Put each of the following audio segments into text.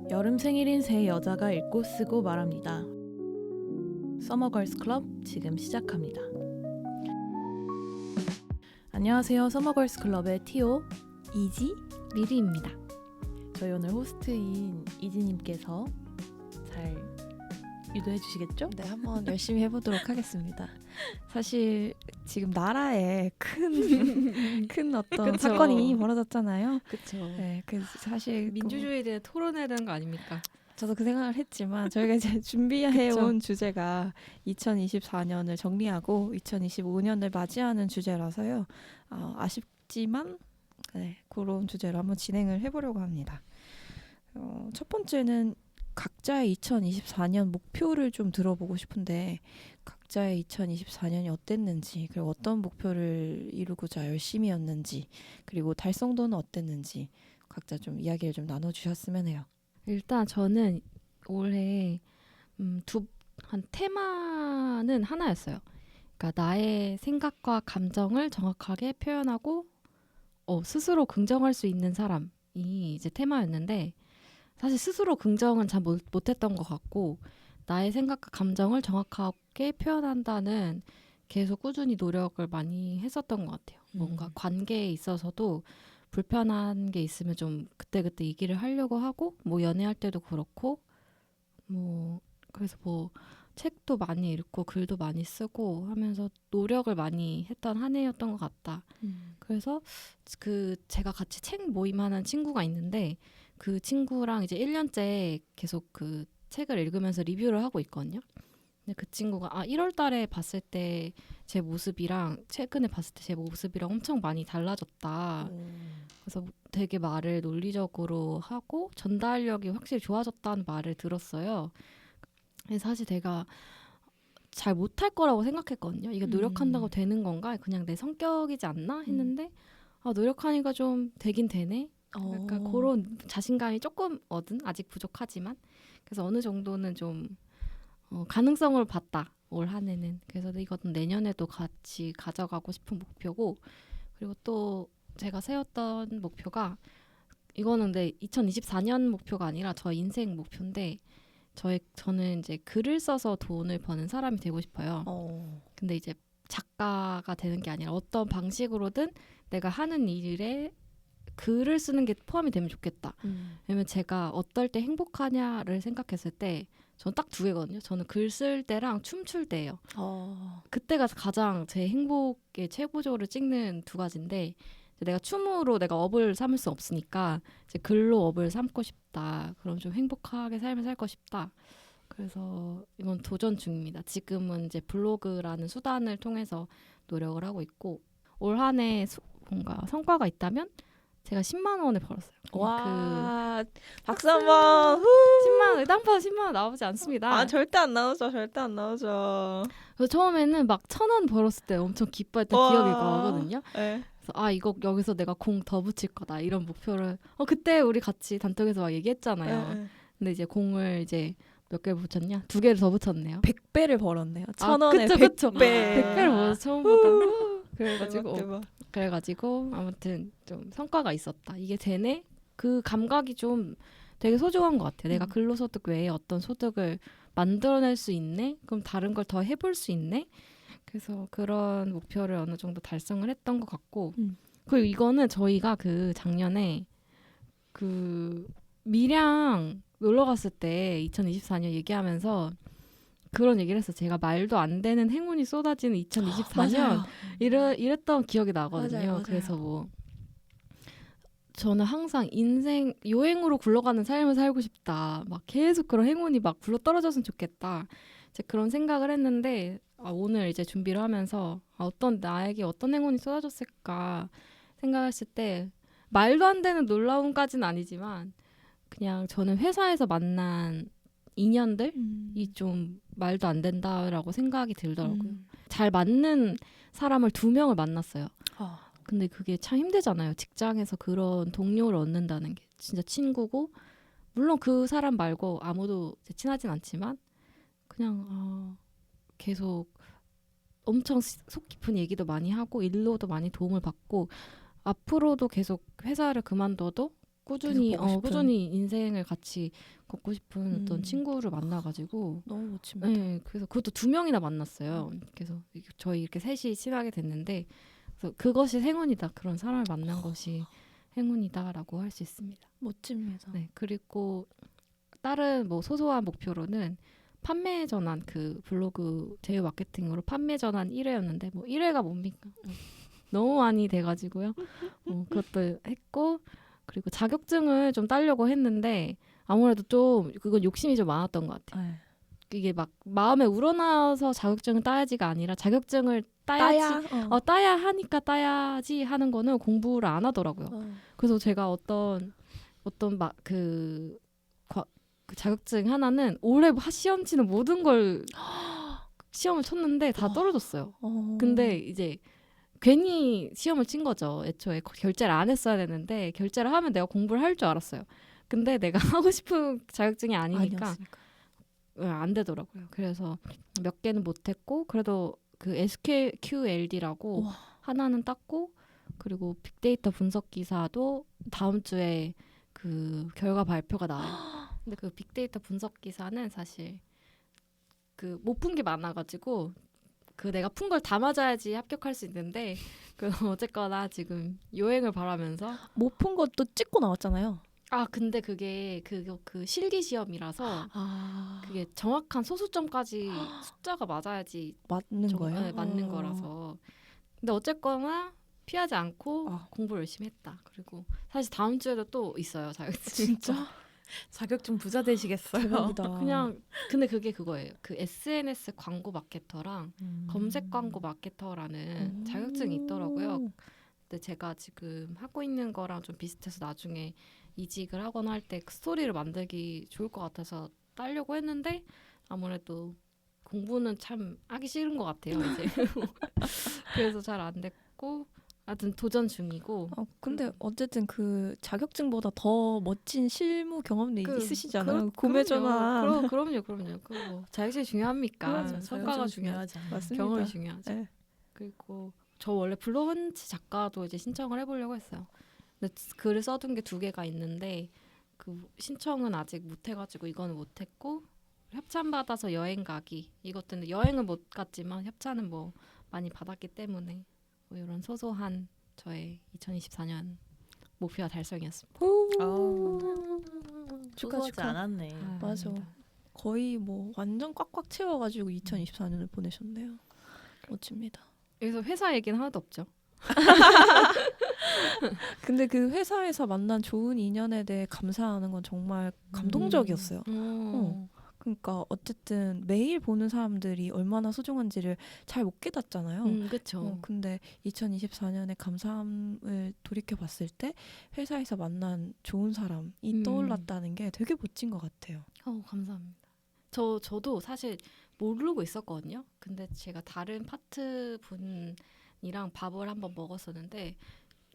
여름 생일인 새 여자가 읽고 쓰고 말합니다. 서머걸스 클럽 지금 시작합니다. 안녕하세요. 서머걸스 클럽의 티오, 이지, 미리입니다. 저희 오늘 호스트인 이지님께서 잘 유도해 주시겠죠? 네, 한번 열심히 해보도록 하겠습니다. 사실 지금 나라에 큰 어떤 그쵸. 사건이 벌어졌잖아요. 그렇죠. 네, 그 사실 민주주의에 대해 토론해야 되는 거 아닙니까? 저도 그 생각을 했지만 저희가 이제 준비해온 주제가 2024년을 정리하고 2025년을 맞이하는 주제라서요. 아쉽지만 그런 주제로 한번 진행을 해보려고 합니다. 첫 번째는 각자의 2024년 목표를 좀 들어보고 싶은데 각자의 2024년이 어땠는지, 그리고 어떤 목표를 이루고자 열심히였는지, 그리고 달성도는 어땠는지 각자 좀 이야기를 좀 나눠주셨으면 해요. 일단 저는 올해 한 테마는 하나였어요. 그러니까 나의 생각과 감정을 정확하게 표현하고 스스로 긍정할 수 있는 사람이 이제 테마였는데, 사실 스스로 긍정은 잘 못했던 것 같고, 나의 생각과 감정을 정확하게 표현한다는 계속 꾸준히 노력을 많이 했었던 것 같아요. 뭔가 관계에 있어서도 불편한 게 있으면 좀 그때그때 얘기를 하려고 하고, 뭐 연애할 때도 그렇고, 그래서 책도 많이 읽고 글도 많이 쓰고 하면서 노력을 많이 했던 한 해였던 것 같다. 그래서 제가 같이 책 모임하는 친구가 있는데, 그 친구랑 이제 1년째 계속 그 책을 읽으면서 리뷰를 하고 있거든요. 근데 그 친구가 1월 달에 봤을 때 제 모습이랑 최근에 봤을 때 제 모습이랑 엄청 많이 달라졌다. 그래서 되게 말을 논리적으로 하고 전달력이 확실히 좋아졌다는 말을 들었어요. 그래서 사실 제가 잘 못할 거라고 생각했거든요. 이게 노력한다고 되는 건가? 그냥 내 성격이지 않나? 했는데 노력하니까 좀 되긴 되네? 약간 그런 자신감이 조금 얻은, 아직 부족하지만, 그래서 어느 정도는 좀 가능성을 봤다, 올 한 해는. 그래서 이것은 내년에도 같이 가져가고 싶은 목표고, 그리고 또 제가 세웠던 목표가, 이거는 근데 2024년 목표가 아니라 저 인생 목표인데, 저는 이제 글을 써서 돈을 버는 사람이 되고 싶어요. 근데 이제 작가가 되는 게 아니라 어떤 방식으로든 내가 하는 일에 글을 쓰는 게 포함이 되면 좋겠다. 왜냐면 제가 어떨 때 행복하냐를 생각했을 때 저는 딱 두 개거든요. 저는 글 쓸 때랑 춤출 때예요. 그때가 가장 제 행복의 최고조를 찍는 두 가지인데, 내가 춤으로 내가 업을 삼을 수 없으니까 이제 글로 업을 삼고 싶다. 그럼 좀 행복하게 삶을 살고 싶다. 그래서 이건 도전 중입니다. 지금은 이제 블로그라는 수단을 통해서 노력을 하고 있고, 올 한 해 뭔가 성과가 있다면 제가 10만 원을 벌었어요. 와, 박수 한번. 10만 원, 의당파 10만 원 나오지 않습니다. 절대 안 나오죠. 절대 안 나오죠. 그래서 처음에는 막 1,000원 벌었을 때 엄청 기뻐했던 기억이 나거든요. 네. 그래서 이거 여기서 내가 공 더 붙일 거다, 이런 목표를 그때 우리 같이 단톡에서 막 얘기했잖아요. 근데 이제 공을 이제 몇 개를 붙였냐? 2개를 더 붙였네요. 100배를 벌었네요. 1,000원에 그쵸. 100배. 100배를 벌어서 처음 봤다. 대박. 그래가지고 아무튼 좀 성과가 있었다. 이게 되네? 그 감각이 좀 되게 소중한 것 같아요. 내가 근로소득 외에 어떤 소득을 만들어낼 수 있네? 그럼 다른 걸 더 해볼 수 있네? 그래서 그런 목표를 어느 정도 달성을 했던 것 같고, 그리고 이거는 저희가 그 작년에 그 밀양 놀러 갔을 때 2024년 얘기하면서 그런 얘기를 했어. 제가 말도 안 되는 행운이 쏟아지는 2024년 이랬던 기억이 나거든요. 맞아요. 그래서 저는 항상 인생 여행으로 굴러가는 삶을 살고 싶다. 막 계속 그런 행운이 막 굴러 떨어졌으면 좋겠다. 이제 그런 생각을 했는데, 오늘 이제 준비를 하면서 나에게 어떤 행운이 쏟아졌을까 생각했을 때, 말도 안 되는 놀라움까지는 아니지만 그냥 저는 회사에서 만난 인연들이 좀 말도 안 된다라고 생각이 들더라고요. 잘 맞는 사람을 2명을 만났어요. 근데 그게 참 힘들잖아요. 직장에서 그런 동료를 얻는다는 게 진짜 친구고, 물론 그 사람 말고 아무도 친하진 않지만 그냥 계속 엄청 속 깊은 얘기도 많이 하고 일로도 많이 도움을 받고, 앞으로도 계속 회사를 그만둬도 꾸준히 계속 보고 싶은. 꾸준히 인생을 같이 걷고 싶은 어떤 음. 친구를 만나가지고 너무 멋집니다. 네, 그래서 그것도 2명이나 만났어요. 그래서 저희 이렇게 셋이 친하게 됐는데 그래서 그것이 행운이다. 그런 사람을 만난 것이 행운이다라고 할 수 있습니다. 멋집니다. 네, 그리고 다른 뭐 소소한 목표로는 판매 전환 그 블로그 제휴 마케팅으로 판매 전환 1회였는데 뭐 1회가 뭡니까? 너무 많이 돼가지고요. 그것도 했고 그리고 자격증을 좀 따려고 했는데 아무래도 좀 그건 욕심이 좀 많았던 것 같아요. 네. 이게 막 마음에 우러나서 자격증을 따야지가 아니라 자격증을 따야지 따야 하니까 따야지 하는 거는 공부를 안 하더라고요. 그래서 제가 어떤 그 자격증 하나는 올해 시험 치는 모든 걸 시험을 쳤는데 다 떨어졌어요. 근데 이제 괜히 시험을 친 거죠. 애초에 결제를 안 했어야 되는데 결제를 하면 내가 공부를 할 줄 알았어요. 근데 내가 하고 싶은 자격증이 아니니까 안 되더라고요. 그래서 몇 개는 못했고 그래도 그 SQLD라고 우와. 하나는 땄고 그리고 빅데이터 분석 기사도 다음 주에 그 결과 발표가 나와요. 근데 그 빅데이터 분석 기사는 사실 그 못 푼 게 많아가지고 그 내가 푼 걸 다 맞아야지 합격할 수 있는데 그 어쨌거나 지금 요행을 바라면서 못 푼 것도 찍고 나왔잖아요. 근데 그게 그 실기 시험이라서 그게 정확한 소수점까지 숫자가 맞아야지 맞는 거예요? 네, 맞는 거라서. 근데 어쨌거나 피하지 않고 공부를 열심히 했다. 그리고 사실 다음 주에도 또 있어요 자격증. 진짜? 자격증 부자 되시겠어요. 대박이다. 그냥 근데 그게 그거예요. 그 SNS 광고 마케터랑 검색 광고 마케터라는 자격증이 있더라고요. 근데 제가 지금 하고 있는 거랑 좀 비슷해서 나중에 이직을 하거나 할 때 그 스토리를 만들기 좋을 것 같아서 따려고 했는데 아무래도 공부는 참 하기 싫은 것 같아요 이제. 그래서 잘 안 됐고 하여튼 도전 중이고. 근데 어쨌든 그 자격증보다 더 멋진 실무 경험이 있으시잖아요. 구매 전환. 그럼요. 뭐 자격증이 중요합니까? 성과가 중요하지 않아요. 맞습니다. 경험이 중요하죠. 네. 그리고 저 원래 블로그헌치 작가도 이제 신청을 해보려고 했어요. 근데 글을 써둔 게 2개가 있는데 그 신청은 아직 못 해가지고 이거는 못 했고 협찬 받아서 여행 가기 이것도 여행은 못 갔지만 협찬은 뭐 많이 받았기 때문에 뭐 이런 소소한 저의 2024년 목표와 달성이었습니다. 소소하지 않았네. 맞아. 거의 뭐 완전 꽉꽉 채워가지고 2024년을 보내셨네요. 멋집니다. 여기서 회사 얘기는 하나도 없죠. 근데 그 회사에서 만난 좋은 인연에 대해 감사하는 건 정말 감동적이었어요. 그러니까 어쨌든 매일 보는 사람들이 얼마나 소중한지를 잘 못 깨닫잖아요. 그렇죠. 근데 2024년에 감사함을 돌이켜 봤을 때 회사에서 만난 좋은 사람이 떠올랐다는 게 되게 멋진 것 같아요. 감사합니다. 저도 사실 모르고 있었거든요. 근데 제가 다른 파트 분이랑 밥을 한번 먹었었는데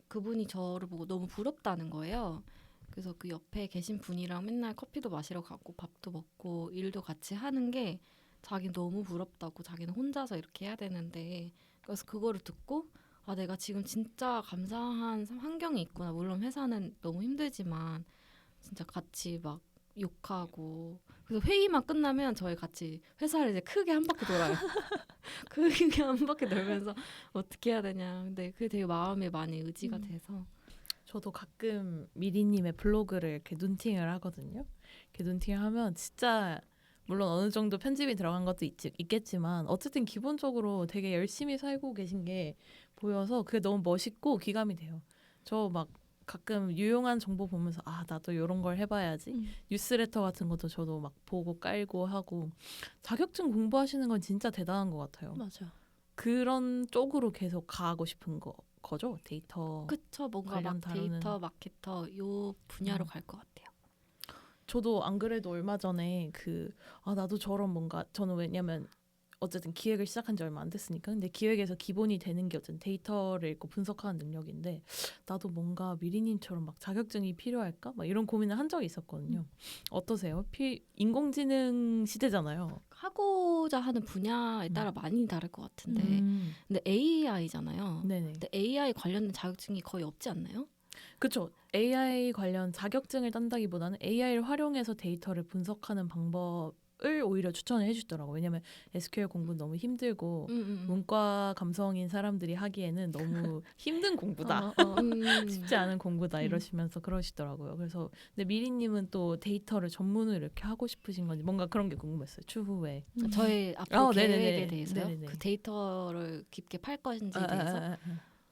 그분이 저를 보고 너무 부럽다는 거예요. 그래서 그 옆에 계신 분이랑 맨날 커피도 마시러 가고 밥도 먹고 일도 같이 하는 게 자기는 너무 부럽다고 자기는 혼자서 이렇게 해야 되는데 그래서 그거를 듣고 내가 지금 진짜 감사한 환경이 있구나. 물론 회사는 너무 힘들지만 진짜 같이 막 욕하고 그래서 회의만 끝나면 저희 같이 회사를 이제 크게 한 바퀴 돌아요. 크게 한 바퀴 돌면서 어떻게 해야 되냐. 근데 그게 되게 마음에 많이 의지가 돼서 저도 가끔 미리님의 블로그를 이렇게 눈팅을 하거든요. 이렇게 눈팅을 하면 진짜 물론 어느 정도 편집이 들어간 것도 있겠지만 어쨌든 기본적으로 되게 열심히 살고 계신 게 보여서 그게 너무 멋있고 귀감이 돼요. 저 막 가끔 유용한 정보 보면서 나도 이런 걸 해봐야지. 뉴스레터 같은 것도 저도 막 보고 깔고 하고 자격증 공부하시는 건 진짜 대단한 것 같아요. 맞아. 그런 쪽으로 계속 가고 싶은 거죠? 데이터. 그쵸. 뭔가 막 데이터 마케터 요 분야로 갈 것 같아요. 저도 안 그래도 얼마 전에 나도 저런 뭔가 저는 왜냐면 어쨌든 기획을 시작한 지 얼마 안 됐으니까 근데 기획에서 기본이 되는 게 어쨌든 데이터를 읽고 분석하는 능력인데 나도 뭔가 미리님처럼 막 자격증이 필요할까? 막 이런 고민을 한 적이 있었거든요. 어떠세요? 인공지능 시대잖아요. 하고자 하는 분야에 따라 많이 다를 것 같은데 근데 AI잖아요. 네네. 근데 AI 관련된 자격증이 거의 없지 않나요? 그렇죠. AI 관련 자격증을 딴다기보다는 AI를 활용해서 데이터를 분석하는 방법을 오히려 추천을 해주더라고요. 왜냐하면 SQL 공부는 너무 힘들고 문과 감성인 사람들이 하기에는 너무 힘든 공부다. 쉽지 않은 공부다 이러시면서 그러시더라고요. 그래서 근데 미리님은 또 데이터를 전문으로 이렇게 하고 싶으신 건지 뭔가 그런 게 궁금했어요. 추후에. 저의 앞으로 계획에 네네네. 대해서요. 네네네. 그 데이터를 깊게 팔 것인지에 대해서.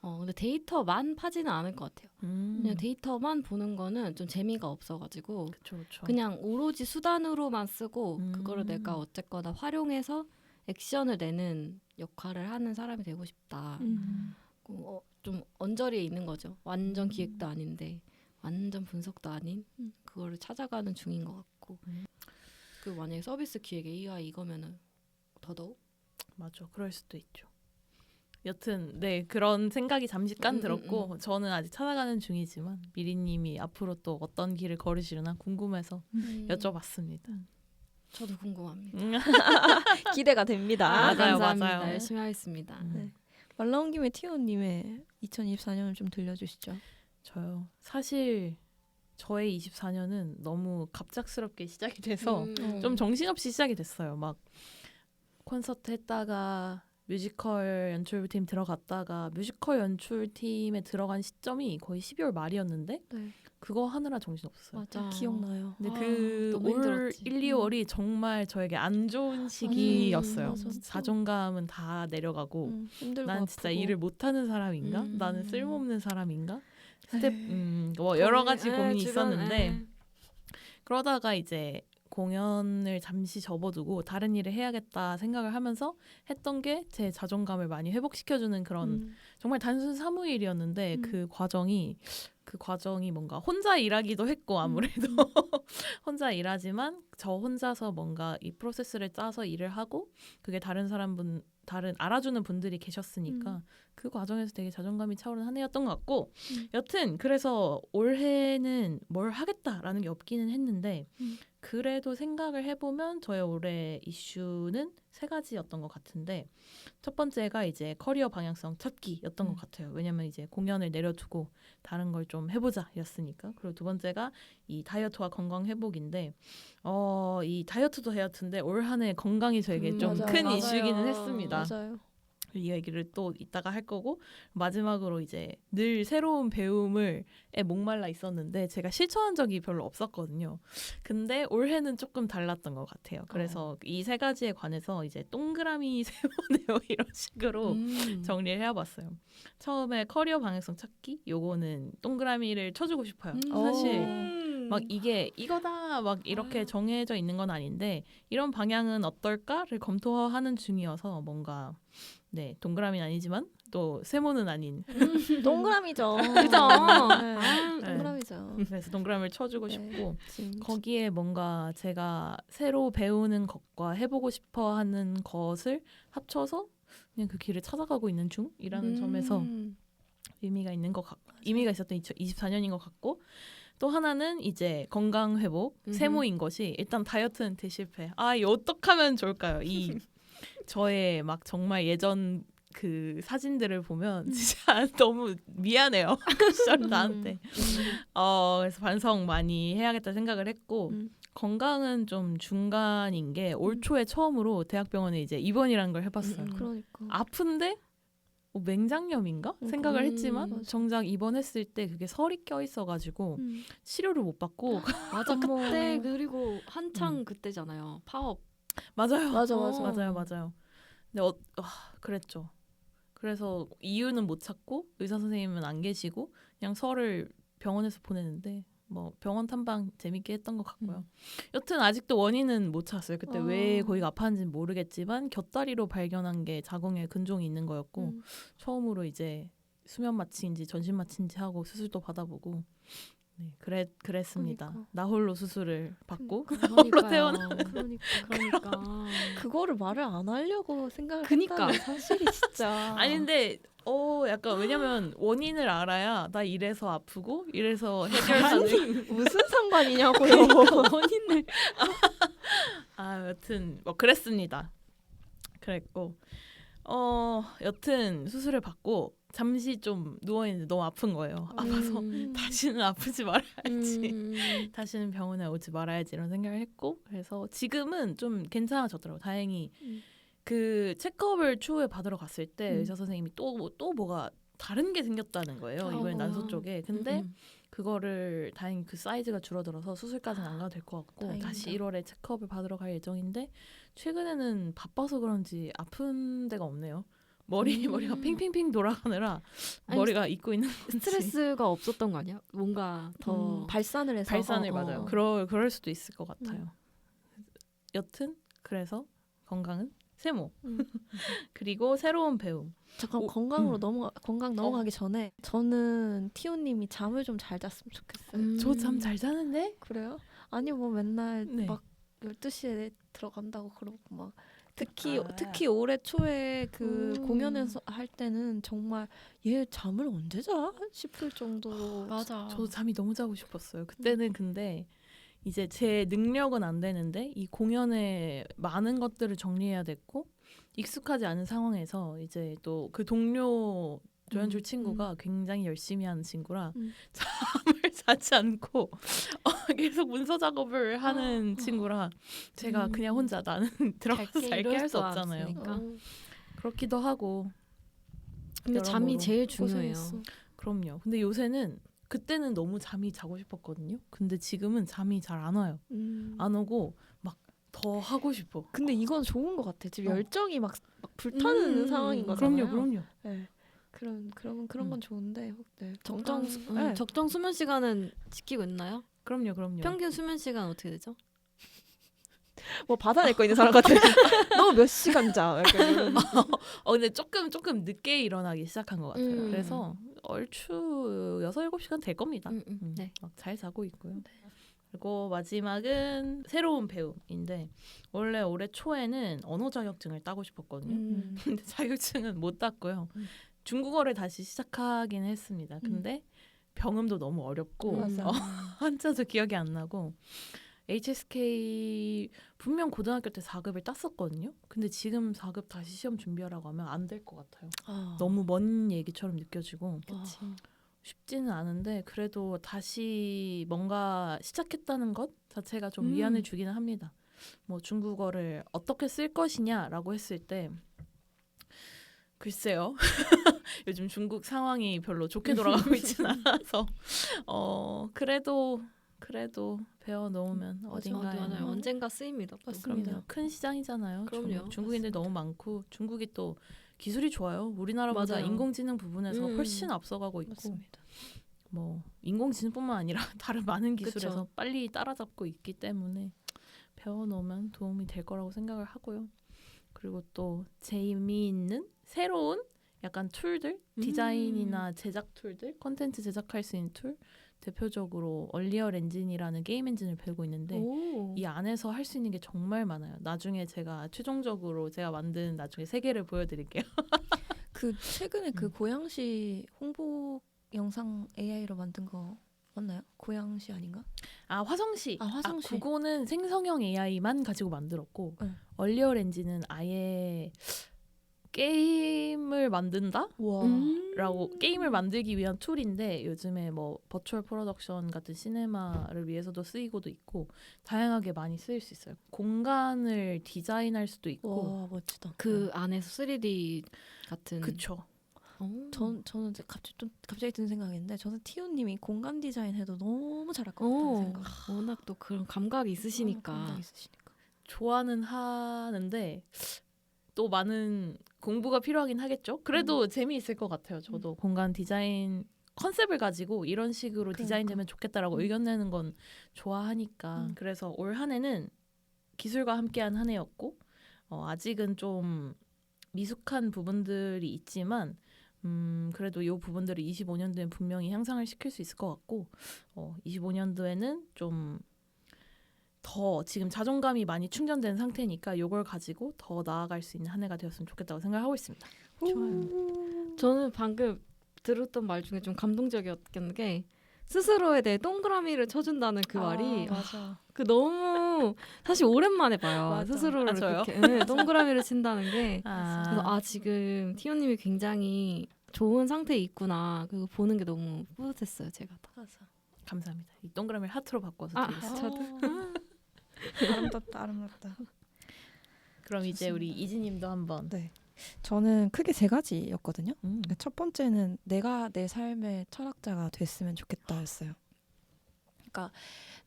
근데 데이터만 파지는 않을 것 같아요. 그냥 데이터만 보는 거는 좀 재미가 없어가지고 그쵸, 그쵸. 그냥 오로지 수단으로만 쓰고 그거를 내가 어쨌거나 활용해서 액션을 내는 역할을 하는 사람이 되고 싶다. 좀 언저리에 있는 거죠. 완전 기획도 아닌데 완전 분석도 아닌 그거를 찾아가는 중인 것 같고 그 만약에 서비스 기획에 AI 이거면은 더더욱 맞아. 그럴 수도 있죠. 여튼 네 그런 생각이 잠깐 들었고 저는 아직 찾아가는 중이지만 미리님이 앞으로 또 어떤 길을 걸으시려나 궁금해서 여쭤봤습니다. 저도 궁금합니다. 기대가 됩니다. 맞아요, 감사합니다. 맞아요. 열심히 하겠습니다. 네. 말 나온 김에 티오님의 2024년을 좀 들려주시죠. 저요. 사실 저의 24년은 너무 갑작스럽게 시작이 돼서 좀 정신없이 시작이 됐어요. 막 콘서트 했다가 뮤지컬 연출팀 들어갔다가 뮤지컬 연출팀에 들어간 시점이 거의 12월 말이었는데 네. 그거 하느라 정신없어요. 맞아. 기억나요. 근데 아, 그 너무 올 힘들었지. 1, 2월이 정말 저에게 안 좋은 시기였어요. 맞아. 자존감은 다 내려가고 힘들고 난 진짜 아프고. 일을 못하는 사람인가? 음. 나는 쓸모없는 사람인가? 뭐 여러 가지 고민이 있었는데 그러다가 이제 공연을 잠시 접어두고 다른 일을 해야겠다 생각을 하면서 했던 게 제 자존감을 많이 회복시켜주는 그런 정말 단순 사무일이었는데 그 과정이 뭔가 혼자 일하기도 했고 아무래도 혼자 일하지만 저 혼자서 뭔가 이 프로세스를 짜서 일을 하고 그게 다른 알아주는 분들이 계셨으니까 그 과정에서 되게 자존감이 차오른 한 해였던 것 같고 여튼 그래서 올해는 뭘 하겠다라는 게 없기는 했는데 그래도 생각을 해보면 저의 올해 이슈는 3가지였던 것 같은데 첫 번째가 이제 커리어 방향성 찾기였던 것 같아요. 왜냐면 이제 공연을 내려두고 다른 걸 좀 해보자 였으니까. 그리고 두 번째가 이 다이어트와 건강 회복인데 이 다이어트도 다이어트인데 올 한 해 건강이 저에게 좀 큰 맞아요. 이슈기는 했습니다. 맞아요. 이 얘기를 또 이따가 할 거고 마지막으로 이제 늘 새로운 배움에 목말라 있었는데 제가 실천한 적이 별로 없었거든요. 근데 올해는 조금 달랐던 것 같아요. 그래서 이 3가지에 관해서 이제 동그라미 세모네요 이런 식으로 정리를 해봤어요. 처음에 커리어 방향성 찾기 요거는 동그라미를 쳐주고 싶어요. 사실 막 이게 이거다 막 이렇게 정해져 있는 건 아닌데 이런 방향은 어떨까를 검토하는 중이어서 뭔가 네 동그라미는 아니지만 또 세모는 아닌 동그라미죠. 그죠? 네. 동그라미죠. 그래서 동그라미를 쳐주고 네. 싶고 진짜. 거기에 뭔가 제가 새로 배우는 것과 해보고 싶어하는 것을 합쳐서 그냥 그 길을 찾아가고 있는 중이라는 점에서 의미가 있었던 2024년인 것 같고 또 하나는 이제 건강 회복 세모인 것이 일단 다이어트는 대실패. 이 어떡하면 좋을까요? 이 저의 막 정말 예전 그 사진들을 보면 진짜 너무 미안해요. 나한테. 그래서 반성 많이 해야겠다 생각을 했고 건강은 좀 중간인 게 올 초에 처음으로 대학병원에 이제 입원이라는 걸 해봤어요. 그러니까. 아픈데 맹장염인가 생각을 했지만 맞아. 정작 입원했을 때 그게 설이 껴 있어가지고 치료를 못 받고 맞아. 어머. 그때 그리고 한창 그때잖아요. 파업. 맞아요. 맞아. 맞아요. 근데 그랬죠. 그래서 이유는 못 찾고 의사 선생님은 안 계시고 그냥 설을 병원에서 보내는데 뭐 병원 탐방 재밌게 했던 것 같고요. 여튼 아직도 원인은 못 찾았어요. 그때 왜 거기가 아팠는지는 모르겠지만 곁다리로 발견한 게 자궁에 근종이 있는 거였고 처음으로 이제 수면 마취인지 전신 마취인지 하고 수술도 받아보고 네, 그랬습니다. 그러니까. 나 홀로 수술을 받고 그러니까요. 그러니까 그거를 말을 안 하려고 생각을 그니까. 했다는 사실이 진짜. 아닌데 약간 왜냐면 원인을 알아야 나 이래서 아프고 이래서 해결하는 무슨 상관이냐고요. 원인을 여튼 뭐 그랬습니다. 그랬고 여튼 수술을 받고 잠시 좀 누워있는데 너무 아픈 거예요. 아파서 다시는 아프지 말아야지. 다시는 병원에 오지 말아야지 이런 생각을 했고 그래서 지금은 좀 괜찮아졌더라고요. 다행히 그 체크업을 추후에 받으러 갔을 때 의사 선생님이 또 뭐가 다른 게 생겼다는 거예요. 이번에 난소 쪽에. 근데 그거를 다행히 그 사이즈가 줄어들어서 수술까지는 안 가도 될 것 같고 다행이다. 다시 1월에 체크업을 받으러 갈 예정인데 최근에는 바빠서 그런지 아픈 데가 없네요. 머리가 핑핑핑 돌아가느라 아니, 머리가 잊고 있는 건지. 스트레스가 없었던 거 아니야? 뭔가 더 발산을 해서 발산을 맞아요. 그럴 수도 있을 것 같아요. 여튼 그래서 건강은 세모. 그리고 새로운 배움. 잠깐 오, 건강 넘어가기 전에 저는 티오님이 잠을 좀 잘 잤으면 좋겠어요. 저 잠 잘 자는데? 그래요? 아니 뭐 맨날 네. 막 12시에 들어간다고 그러고 막 특히 올해 초에 그 공연에서 할 때는 정말 얘 잠을 언제 자? 싶을 정도로 맞아. 저도 잠이 너무 자고 싶었어요. 그때는 근데 이제 제 능력은 안 되는데 이 공연에 많은 것들을 정리해야 됐고 익숙하지 않은 상황에서 이제 또 그 동료 조연출 친구가 굉장히 열심히 하는 친구라 잠을 자지 않고 계속 문서 작업을 하는 친구라 제가 그냥 혼자 나는 들어가서 잘게 할 수 없잖아요. 않으니까. 그렇기도 하고 근데 잠이 여러모로. 제일 중요해요. 고생했어. 그럼요. 근데 요새는 그때는 너무 잠이 자고 싶었거든요. 근데 지금은 잠이 잘 안 와요. 안 오고 막 더 하고 싶어. 근데 이건 좋은 것 같아. 지금 열정이 막 불타는 상황인 거잖아요. 그럼요. 네. 그런 건 좋은데 네. 적정 수면 시간은 지키고 있나요? 그럼요. 평균 수면 시간 어떻게 되죠? 뭐 받아낼 거 있는 사람 같아. 너 몇 시간 자? 약간 근데 조금 늦게 일어나기 시작한 것 같아요. 음. 그래서 얼추 6-7시간 될 겁니다. 네. 막 잘 자고 있고요. 그리고 마지막은 새로운 배움인데 원래 올해 초에는 언어 자격증을 따고 싶었거든요. 근데 자격증은 못 땄고요. 중국어를 다시 시작하긴 했습니다. 근데 병음도 너무 어렵고 맞아. 한자도 기억이 안 나고 HSK 분명 고등학교 때 4급을 땄었거든요. 근데 지금 4급 다시 시험 준비하라고 하면 안 될 것 같아요. 너무 먼 얘기처럼 느껴지고 그치. 쉽지는 않은데 그래도 다시 뭔가 시작했다는 것 자체가 좀 위안을 주기는 합니다. 뭐 중국어를 어떻게 쓸 것이냐라고 했을 때 글쎄요. 요즘 중국 상황이 별로 좋게 돌아가고 있진 않아서 그래도 배워 놓으면 어딘가에 맞아요. 언젠가 쓰입니다. 또. 그럼요. 큰 시장이잖아요. 그럼요. 중국인들 너무 많고 중국이 또 기술이 좋아요. 우리나라보다 맞아요. 인공지능 부분에서 훨씬 앞서가고 있고 맞습니다. 뭐 인공지능뿐만 아니라 다른 많은 기술에서 그쵸. 빨리 따라잡고 있기 때문에 배워놓으면 도움이 될 거라고 생각을 하고요. 그리고 또 재미있는 새로운 약간 툴들, 디자인이나 제작 툴들, 콘텐츠 제작할 수 있는 툴 대표적으로 얼리얼 엔진이라는 게임 엔진을 배우고 있는데 이 안에서 할 수 있는 게 정말 많아요. 나중에 제가 최종적으로 제가 만든 나중에 3개를 보여드릴게요. 그 최근에 그 고양시 홍보 영상 AI로 만든 거 맞나요? 고양시 아닌가? 화성시. 화성시. 그거는 생성형 AI만 가지고 만들었고 네. 얼리얼 엔진은 아예 게임을 만든다? 와. 라고 게임을 만들기 위한 툴인데 요즘에 뭐 버추얼 프로덕션 같은 시네마를 위해서도 쓰이고도 있고 다양하게 많이 쓰일 수 있어요. 공간을 디자인할 수도 있고 와 멋지다. 그 안에서 3D 같은. 그쵸. 저는 이제 갑자기 드는 생각인데 저는 티오님이 공간 디자인해도 너무 잘할 것 같다는 생각. 워낙 또 그런 감각이 있으시니까. 감각 있으시니까. 좋아는 하는데 또 많은 공부가 필요하긴 하겠죠. 그래도 재미있을 것 같아요. 저도 공간 디자인 컨셉을 가지고 이런 식으로 디자인되면 좋겠다라고 의견 내는 건 좋아하니까. 그래서 올 한 해는 기술과 함께한 한 해였고 아직은 좀 미숙한 부분들이 있지만 그래도 이 부분들을 25년도엔 분명히 향상을 시킬 수 있을 것 같고 25년도에는 좀 더 지금 자존감이 많이 충전된 상태니까 이걸 가지고 더 나아갈 수 있는 한 해가 되었으면 좋겠다고 생각하고 있습니다. 좋아요. 저는 방금 들었던 말 중에 좀 감동적이었던 게 스스로에 대해 동그라미를 쳐준다는 그 말이 맞아. 그 너무 너무 사실 오랜만에 봐요. 맞아. 스스로를 저요? 그렇게 네, 동그라미를 친다는 게. 그래서 아, 지금 티오님이 굉장히 좋은 상태에 있구나. 그거 보는 게 너무 뿌듯했어요. 제가 다. 맞아. 감사합니다. 이 동그라미를 하트로 바꿔서 아, 드리겠습니다. 저도. 아름답다, 아름답다. 그럼 이제 좋습니다. 우리 이지님도 한번. 네. 저는 크게 세 가지였거든요. 음. 첫 번째는 내가 내 삶의 철학자가 됐으면 좋겠다였어요. 그러니까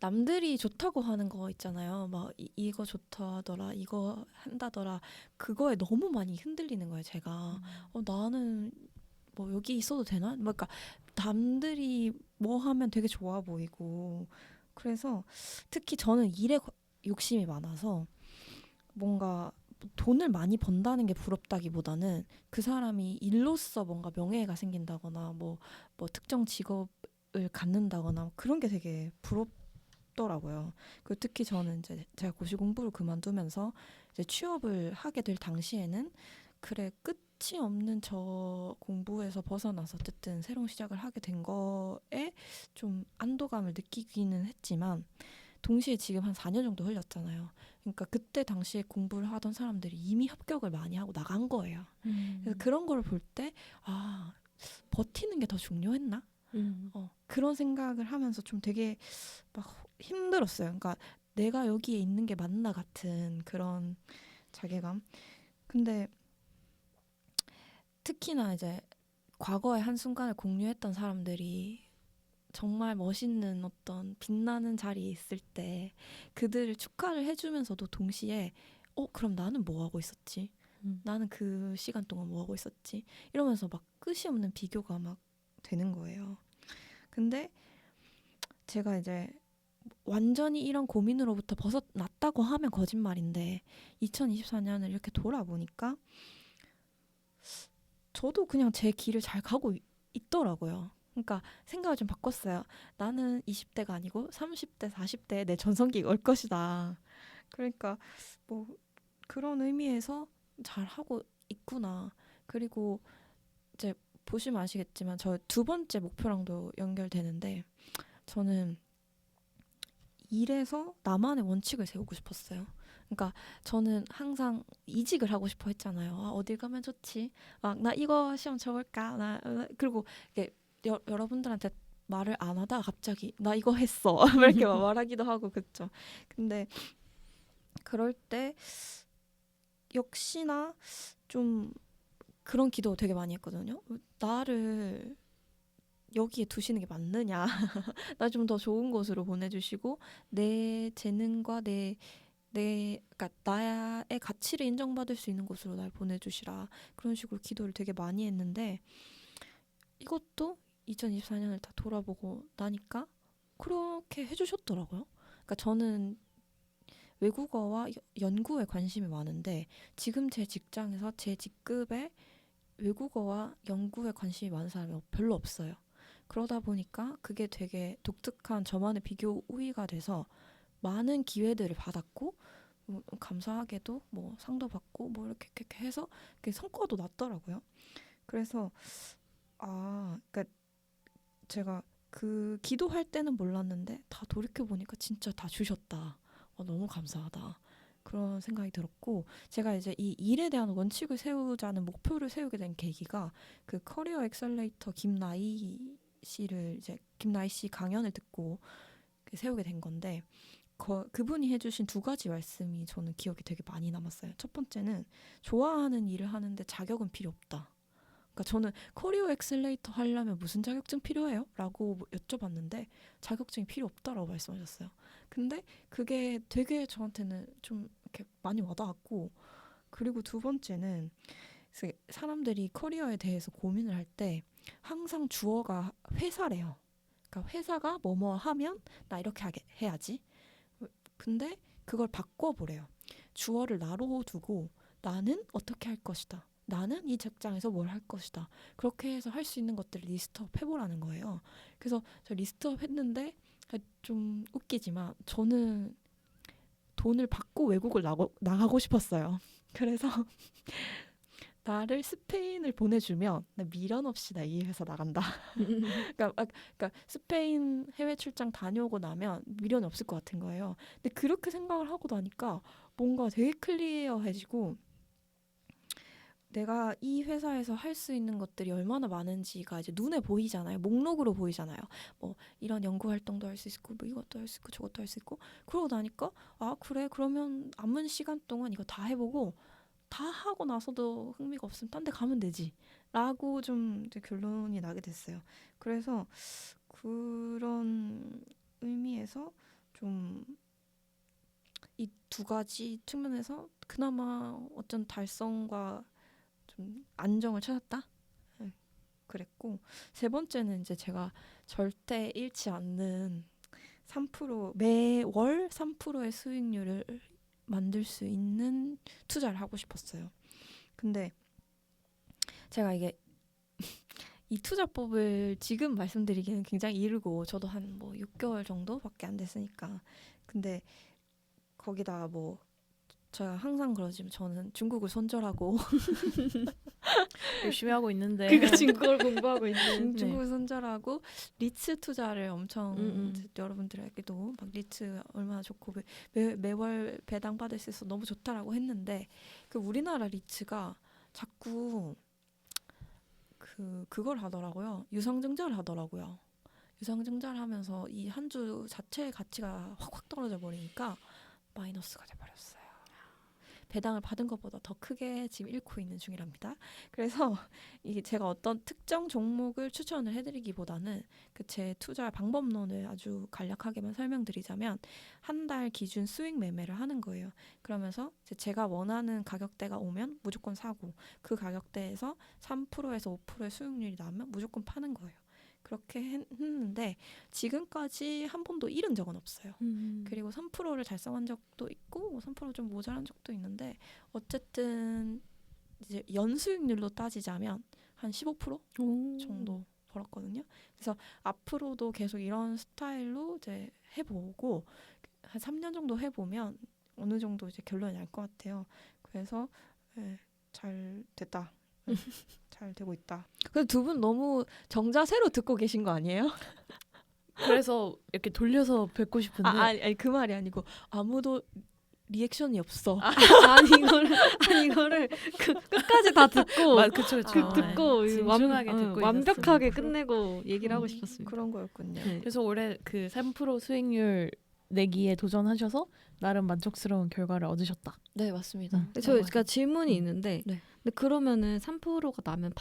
남들이 좋다고 하는 거 있잖아요. 막 이거 좋다더라, 이거 한다더라. 그거에 너무 많이 흔들리는 거예요. 제가 나는 뭐 여기 있어도 되나? 뭐 그러니까 남들이 뭐 하면 되게 좋아 보이고 그래서 특히 저는 일에 욕심이 많아서 뭔가 돈을 많이 번다는 게 부럽다기보다는 그 사람이 일로서 뭔가 명예가 생긴다거나 뭐 특정 직업을 갖는다거나 그런 게 되게 부럽더라고요. 그리고 특히 저는 이제 제가 고시 공부를 그만두면서 이제 취업을 하게 될 당시에는 그래 끝이 없는 저 공부에서 벗어나서 어쨌든 새로운 시작을 하게 된 거에 좀 안도감을 느끼기는 했지만 동시에 지금 한 4년 정도 흘렸잖아요. 그러니까 그때 당시에 공부를 하던 사람들이 이미 합격을 많이 하고 나간 거예요. 그래서 그런 걸 볼 때 버티는 게 더 중요했나? 그런 생각을 하면서 좀 되게 막 힘들었어요. 그러니까 내가 여기에 있는 게 맞나 같은 그런 자괴감. 근데 특히나 이제 과거의 한순간을 공유했던 사람들이 정말 멋있는 어떤 빛나는 자리에 있을 때 그들을 축하를 해주면서도 동시에 그럼 나는 뭐 하고 있었지? 나는 그 시간 동안 뭐 하고 있었지? 이러면서 막 끝이 없는 비교가 막 되는 거예요. 근데 제가 이제 완전히 이런 고민으로부터 벗어났다고 하면 거짓말인데 2024년을 이렇게 돌아보니까 저도 그냥 제 길을 잘 가고 있더라고요. 그러니까 생각을 좀 바꿨어요. 나는 20대가 아니고 30대, 40대에 내 전성기가 올 것이다. 그러니까 뭐 그런 의미에서 잘 하고 있구나. 그리고 이제 보시면 아시겠지만 저 두 번째 목표랑도 연결되는데 저는 일에서 나만의 원칙을 세우고 싶었어요. 그러니까 저는 항상 이직을 하고 싶어 했잖아요. 어딜 가면 좋지? 나 이거 시험 쳐볼까? 그리고 이게 여러분들한테 말을 안 하다 갑자기 나 이거 했어 이렇게 말하기도 하고 그렇죠. 근데 그럴 때 역시나 좀 그런 기도 되게 많이 했거든요. 나를 여기에 두시는 게 맞느냐? 나 좀 더 좋은 곳으로 보내주시고 내 재능과 그러니까 나의 가치를 인정받을 수 있는 곳으로 날 보내주시라. 그런 식으로 기도를 되게 많이 했는데 이것도 2024년을 다 돌아보고 나니까 그렇게 해주셨더라고요. 그러니까 저는 외국어와 연구에 관심이 많은데 지금 제 직장에서 제 직급에 외국어와 연구에 관심이 많은 사람이 별로 없어요. 그러다 보니까 그게 되게 독특한 저만의 비교 우위가 돼서 많은 기회들을 받았고 감사하게도 뭐 상도 받고 뭐 이렇게 해서 성과도 났더라고요. 그래서 그러니까 제가 그 기도할 때는 몰랐는데 다 돌이켜 보니까 진짜 다 주셨다. 너무 감사하다. 그런 생각이 들었고 제가 이제 이 일에 대한 원칙을 세우자는 목표를 세우게 된 계기가 그 커리어 엑셀레이터 김나희 씨 강연을 듣고 세우게 된 건데 그분이 해주신 두 가지 말씀이 저는 기억에 되게 많이 남았어요. 첫 번째는 좋아하는 일을 하는데 자격은 필요 없다. 그러니까 저는 커리어 엑셀레이터 하려면 무슨 자격증 필요해요? 라고 여쭤봤는데 자격증이 필요 없다라고 말씀하셨어요. 근데 그게 되게 저한테는 좀 이렇게 많이 와닿았고 그리고 두 번째는 사람들이 커리어에 대해서 고민을 할 때 항상 주어가 회사래요. 그러니까 회사가 뭐뭐 하면 나 이렇게 해야지. 근데 그걸 바꿔보래요. 주어를 나로 두고 나는 어떻게 할 것이다. 나는 이 직장에서 뭘 할 것이다. 그렇게 해서 할 수 있는 것들을 리스트업 해보라는 거예요. 그래서 저 리스트업 했는데 좀 웃기지만 저는 돈을 받고 외국을 나가고 싶었어요. 그래서 나를 스페인을 보내주면 나 미련 없이 나 이 회사 나간다. 그러니까 스페인 해외 출장 다녀오고 나면 미련이 없을 것 같은 거예요. 근데 그렇게 생각을 하고 나니까 뭔가 되게 클리어해지고 내가 이 회사에서 할 수 있는 것들이 얼마나 많은지가 이제 눈에 보이잖아요. 목록으로 보이잖아요. 뭐 이런 연구 활동도 할 수 있고 뭐 이것도 할 수 있고 저것도 할 수 있고 그러고 나니까 아 그래 그러면 남은 시간 동안 이거 다 해보고 다 하고 나서도 흥미가 없으면 딴 데 가면 되지 라고 좀 이제 결론이 나게 됐어요. 그래서 그런 의미에서 좀 이 두 가지 측면에서 그나마 어쩐 달성과 좀 안정을 찾았다. 네, 그랬고 세 번째는 이제 제가 절대 잃지 않는 3% 매월 3%의 수익률을 만들 수 있는 투자를 하고 싶었어요. 근데 제가 이게 이 투자법을 지금 말씀드리기는 굉장히 이르고 저도 한 뭐 6개월 정도밖에 안 됐으니까 근데 거기다가 뭐 제가 항상 그러지만 저는 중국을 손절하고 열심히 하고 있는데 그러니까 중국어를 공부하고 있는. 중국을 손절하고 리츠 투자를 엄청 음. 여러분들에게도 막 리츠 얼마나 좋고 매월 배당 받을 수 있어서 너무 좋다라고 했는데 그 우리나라 리츠가 자꾸 그걸 하더라고요. 유상증자를 하더라고요. 유상증자를 하면서 이 한 주 자체의 가치가 확 떨어져 버리니까 마이너스가 돼버렸어요. 배당을 받은 것보다 더 크게 지금 잃고 있는 중이랍니다. 그래서 이게 제가 어떤 특정 종목을 추천을 해드리기보다는 그 제 투자 방법론을 아주 간략하게만 설명드리자면 한 달 기준 수익 매매를 하는 거예요. 그러면서 제가 원하는 가격대가 오면 무조건 사고 그 가격대에서 3%에서 5%의 수익률이 나면 무조건 파는 거예요. 그렇게 했는데 지금까지 한 번도 잃은 적은 없어요. 그리고 3%를 달성한 적도 있고 3%좀 모자란 적도 있는데 어쨌든 이제 연수익률로 따지자면 한 15% 정도 벌었거든요. 그래서 앞으로도 계속 이런 스타일로 이제 해보고 한 3년 정도 해보면 어느 정도 이제 결론이 날 것 같아요. 그래서 네, 잘 됐다. 잘 되고 있다. 근데 두 분 너무 정자세로 듣고 계신 거 아니에요? 그래서 이렇게 돌려서 뵙고 싶은데 아니 그 말이 아니고 아무도 리액션이 없어. 이거를 끝까지 다 듣고 그쵸. 듣고 진중하게 듣고 완벽하게 있었으니까. 끝내고 얘기를 하고 싶었습니다. 그런 거였군요. 네. 그래서 올해 그 3% 수익률 내기에 도전하셔서 나름 만족스러운 결과를 얻으셨다. 네 맞습니다. 저 그러니까 질문이 있는데 네. 근데 그러면은 3%가 나면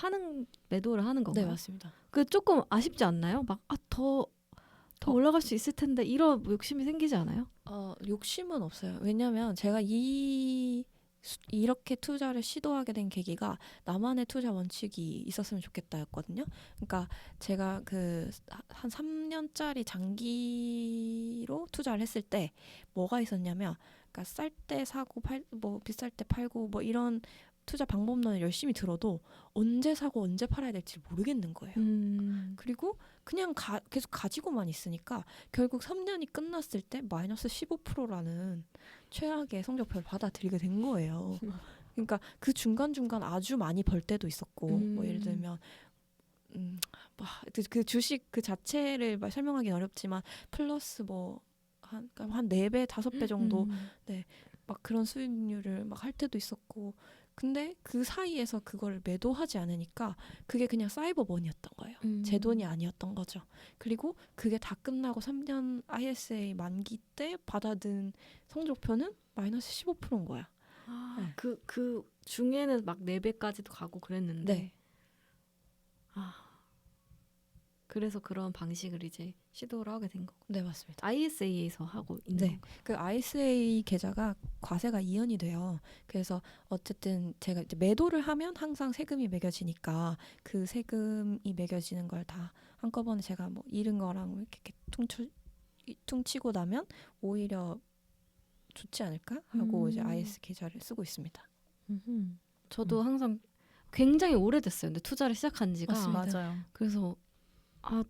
매도를 하는 건가요? 네 맞습니다. 그 조금 아쉽지 않나요? 막 더 올라갈 수 있을 텐데 이런 욕심이 생기지 않아요? 욕심은 없어요. 왜냐하면 제가 이렇게 투자를 시도하게 된 계기가 나만의 투자 원칙이 있었으면 좋겠다였거든요. 그러니까 제가 한 3년짜리 장기로 투자를 했을 때 뭐가 있었냐면, 그러니까 쌀 때 사고 뭐 비쌀 때 팔고 뭐 이런 투자 방법론을 열심히 들어도 언제 사고 언제 팔아야 될지 모르겠는 거예요. 그리고 그냥 계속 가지고만 있으니까 결국 3년이 끝났을 때 마이너스 15%라는 최악의 성적표를 받아들이게 된 거예요. 그러니까 그 중간중간 아주 많이 벌 때도 있었고 뭐 예를 들면 그 주식 그 자체를 설명하기는 어렵지만 플러스 뭐 한 4배, 5배 정도 네, 막 그런 수익률을 막 할 때도 있었고 근데 그 사이에서 그걸 매도하지 않으니까 그게 그냥 사이버 머니였던 거예요. 제 돈이 아니었던 거죠. 그리고 그게 다 끝나고 3년 ISA 만기 때 받아든 성적표는 마이너스 15%인 거야. 네. 그 중에는 막 4배까지도 가고 그랬는데 네. 그래서 그런 방식을 이제 시도를 하게 된 거고. 네 맞습니다. ISA에서 하고 있는 네. 건가요? 그 ISA 계좌가 과세가 2년이 돼요. 그래서 어쨌든 제가 이제 매도를 하면 항상 세금이 매겨지니까 그 세금이 매겨지는 걸 다 한꺼번에 제가 뭐 잃은 거랑 이렇게 퉁치고 나면 오히려 좋지 않을까 하고 이제 IS 계좌를 쓰고 있습니다. 저도 항상 굉장히 오래됐어요. 근데 투자를 시작한 지가. 맞습니다. 맞아요. 그래서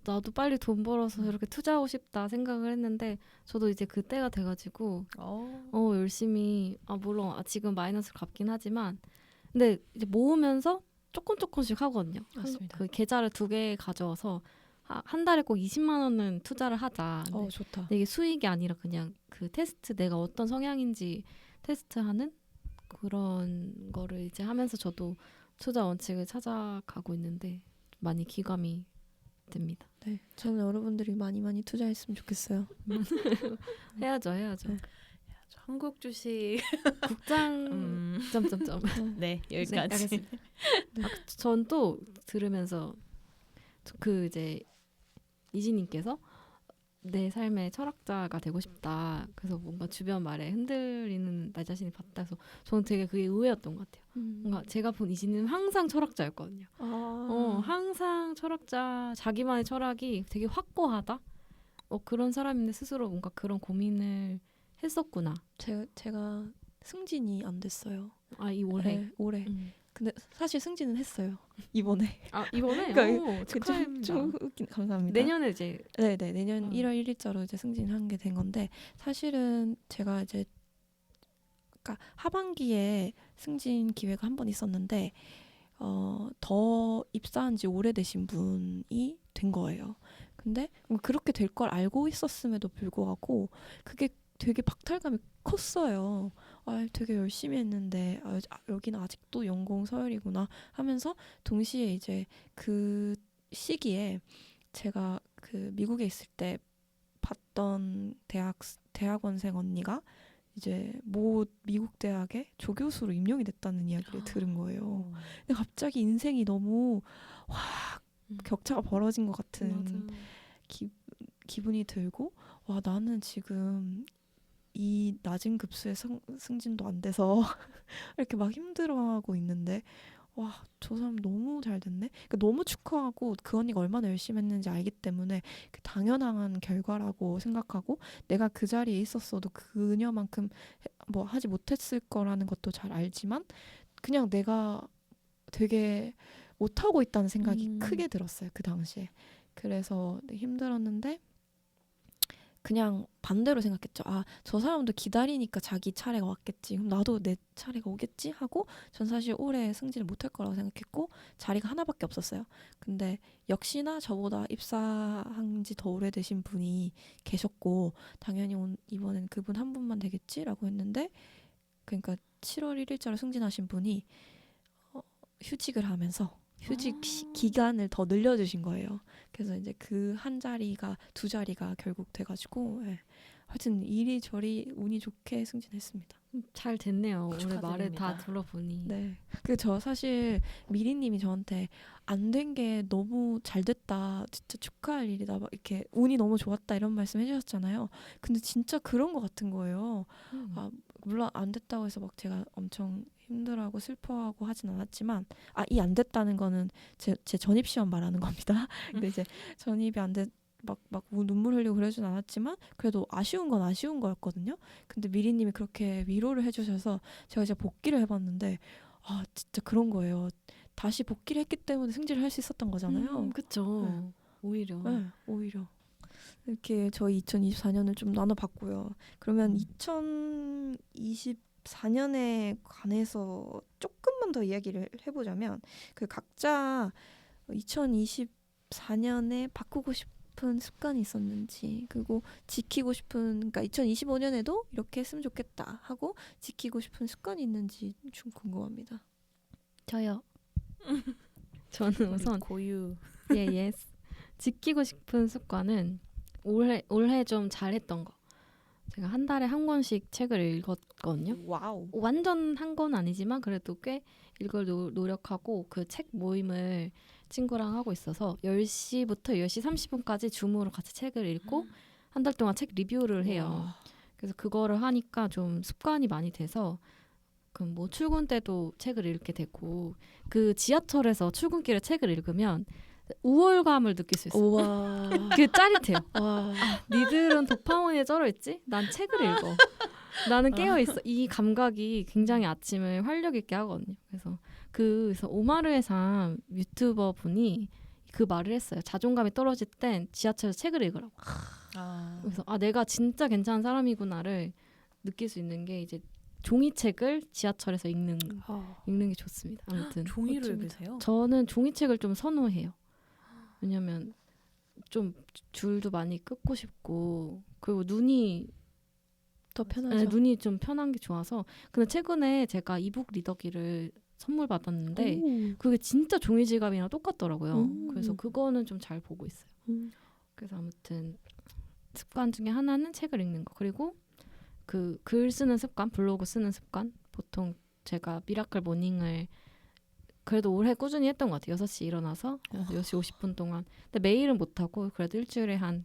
나도 빨리 돈 벌어서 이렇게 투자하고 싶다 생각을 했는데 저도 이제 그때가 돼가지고 열심히 물론 지금 마이너스를 갚긴 하지만 근데 이제 모으면서 조금씩 하거든요. 맞습니다. 그 계좌를 2개 가져와서 한 달에 꼭 20만 원은 투자를 하자. 근데 좋다. 이게 수익이 아니라 그냥 그 테스트 내가 어떤 성향인지 테스트하는 그런 거를 이제 하면서 저도 투자 원칙을 찾아가고 있는데 많이 기감이 됩니다. 네, 저는 여러분들이 많이 투자했으면 좋겠어요. 해야죠. 네. 한국 주식 국장 점점점. 네 네, 여기까지. 알겠습니다. 전 또 들으면서 그 이제 이지님께서 내 삶의 철학자가 되고 싶다. 그래서 뭔가 주변 말에 흔들리는 나 자신이 봤다. 그래서 저는 되게 그게 의외였던 것 같아요. 뭔가 제가 본 이지는 항상 철학자였거든요. 항상 철학자, 자기만의 철학이 되게 확고하다. 그런 사람인데 스스로 뭔가 그런 고민을 했었구나. 제가 승진이 안 됐어요. 이 올해. 네, 올해. 근데 사실 승진은 했어요. 이번에. 이번에. 그러니까 축하합니다. 좀 웃긴 감사합니다. 내년에 이제 네, 내년 1월 1일자로 이제 승진한 게 된 건데 사실은 제가 이제 그러니까 하반기에 승진 기회가 한 번 있었는데 더 입사한 지 오래되신 분이 된 거예요. 근데 그렇게 될 걸 알고 있었음에도 불구하고 그게 되게 박탈감이 컸어요. 되게 열심히 했는데 여기는 아직도 연공 서열이구나 하면서 동시에 이제 그 시기에 제가 그 미국에 있을 때 봤던 대학원생 언니가 이제 모 미국 대학에 조교수로 임용이 됐다는 이야기를 들은 거예요. 근데 갑자기 인생이 너무 확 격차가 벌어진 것 같은 기분이 들고 나는 지금 이 낮은 급수의 승진도 안 돼서 이렇게 막 힘들어하고 있는데 저 사람 너무 잘 됐네. 그러니까 너무 축하하고 그 언니가 얼마나 열심히 했는지 알기 때문에 당연한 결과라고 생각하고 내가 그 자리에 있었어도 그녀만큼 뭐 하지 못했을 거라는 것도 잘 알지만 그냥 내가 되게 못하고 있다는 생각이 크게 들었어요. 그 당시에. 그래서 힘들었는데 그냥 반대로 생각했죠. 저 사람도 기다리니까 자기 차례가 왔겠지. 그럼 나도 내 차례가 오겠지 하고 전 사실 올해 승진을 못할 거라고 생각했고 자리가 하나밖에 없었어요. 근데 역시나 저보다 입사한 지 더 오래되신 분이 계셨고 당연히 이번엔 그분 한 분만 되겠지라고 했는데 그러니까 7월 1일자로 승진하신 분이 휴직을 하면서 휴직 기간을 더 늘려주신 거예요. 그래서 이제 그 한 자리가 2자리가 결국 돼가지고 하여튼 이리저리 운이 좋게 승진했습니다. 잘 됐네요. 올해 축하드립니다. 말을 다 들어보니. 네. 저 사실 미리님이 저한테 안 된 게 너무 잘 됐다. 진짜 축하할 일이다. 막 이렇게 운이 너무 좋았다 이런 말씀 해주셨잖아요. 근데 진짜 그런 것 같은 거예요. 물론 안 됐다고 해서 막 제가 엄청 힘들어하고 슬퍼하고 하진 않았지만 이 안 됐다는 거는 제 전입 시험 말하는 겁니다. 근데 이제 전입이 안 돼 막 눈물 흘리고 그러진 않았지만 그래도 아쉬운 건 아쉬운 거였거든요. 근데 미리님이 그렇게 위로를 해주셔서 제가 이제 복귀를 해봤는데 진짜 그런 거예요. 다시 복귀를 했기 때문에 승진을 할 수 있었던 거잖아요. 그쵸. 네. 오히려. 네, 오히려. 이렇게 저희 2024년을 좀 나눠봤고요. 그러면 2024년에 관해서 조금만 더 이야기를 해보자면 그 각자 2024년에 바꾸고 싶은 습관이 있었는지 그리고 지키고 싶은 그러니까 2025년에도 이렇게 했으면 좋겠다 하고 지키고 싶은 습관이 있는지 좀 궁금합니다. 저요. 저는 우선 고유. 예스. 지키고 싶은 습관은 올해 좀 잘했던 거. 제가 한 달에 한 권씩 책을 읽었거든요. 와우. 완전 한 건 아니지만 그래도 꽤 읽을 노력하고 그 책 모임을 친구랑 하고 있어서 10시부터 10시 30분까지 줌으로 같이 책을 읽고 한 달 동안 책 리뷰를 해요. 그래서 그거를 하니까 좀 습관이 많이 돼서 그럼 뭐 출근 때도 책을 읽게 되고 그 지하철에서 출근길에 책을 읽으면 우월감을 느낄 수 있어요. 우와. 그게 짜릿해요. 와. 니들은 도파민에 쩔어 있지? 난 책을 읽어. 나는 깨어 있어. 이 감각이 굉장히 아침을 활력 있게 하거든요. 그래서 오마르의 삶 유튜버 분이 그 말을 했어요. 자존감이 떨어질 땐 지하철에서 책을 읽으라고. 그래서 내가 진짜 괜찮은 사람이구나를 느낄 수 있는 게 이제 종이책을 지하철에서 읽는 아, 게 좋습니다. 아무튼 종이를 멋집니다. 읽으세요? 저는 종이책을 좀 선호해요. 왜냐면 좀 줄도 많이 긋고 싶고 그리고 눈이 더 편하죠. 네, 눈이 좀 편한 게 좋아서. 근데 최근에 제가 이북 리더기를 선물 받았는데 오. 그게 진짜 종이 지갑이랑 똑같더라고요. 음. 그래서 그거는 좀 잘 보고 있어요. 그래서 아무튼 습관 중에 하나는 책을 읽는 거. 그리고 그 글 쓰는 습관, 블로그 쓰는 습관. 보통 제가 미라클 모닝을 그래도 올해 꾸준히 했던 것 같아요. 6시 일어나서 6시 50분 동안. 근데 매일은 못하고 그래도 일주일에 한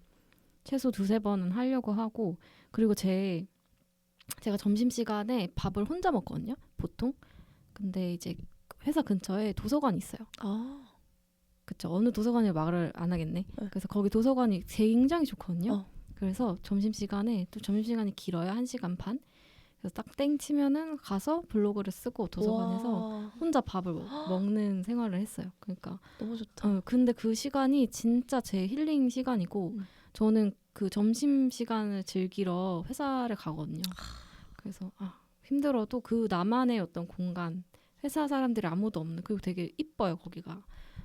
최소 2-3번은 하려고 하고. 그리고 제가 점심시간에 밥을 혼자 먹거든요. 보통. 근데 이제 회사 근처에 도서관이 있어요. 아, 그쵸. 어느 도서관이 말을 안 하겠네. 네. 그래서 거기 도서관이 굉장히 좋거든요. 어. 그래서 점심시간에 또 점심시간이 길어야 1시간 반. 그래서 딱 땡 치면은 가서 블로그를 쓰고 도서관에서 와, 혼자 밥을 먹는 생활을 했어요. 그러니까 너무 좋다. 근데 그 시간이 진짜 제 힐링 시간이고 저는 그 점심시간을 즐기러 회사를 가거든요. 그래서 힘들어도 그 나만의 어떤 공간, 회사 사람들이 아무도 없는, 그리고 되게 이뻐요 거기가.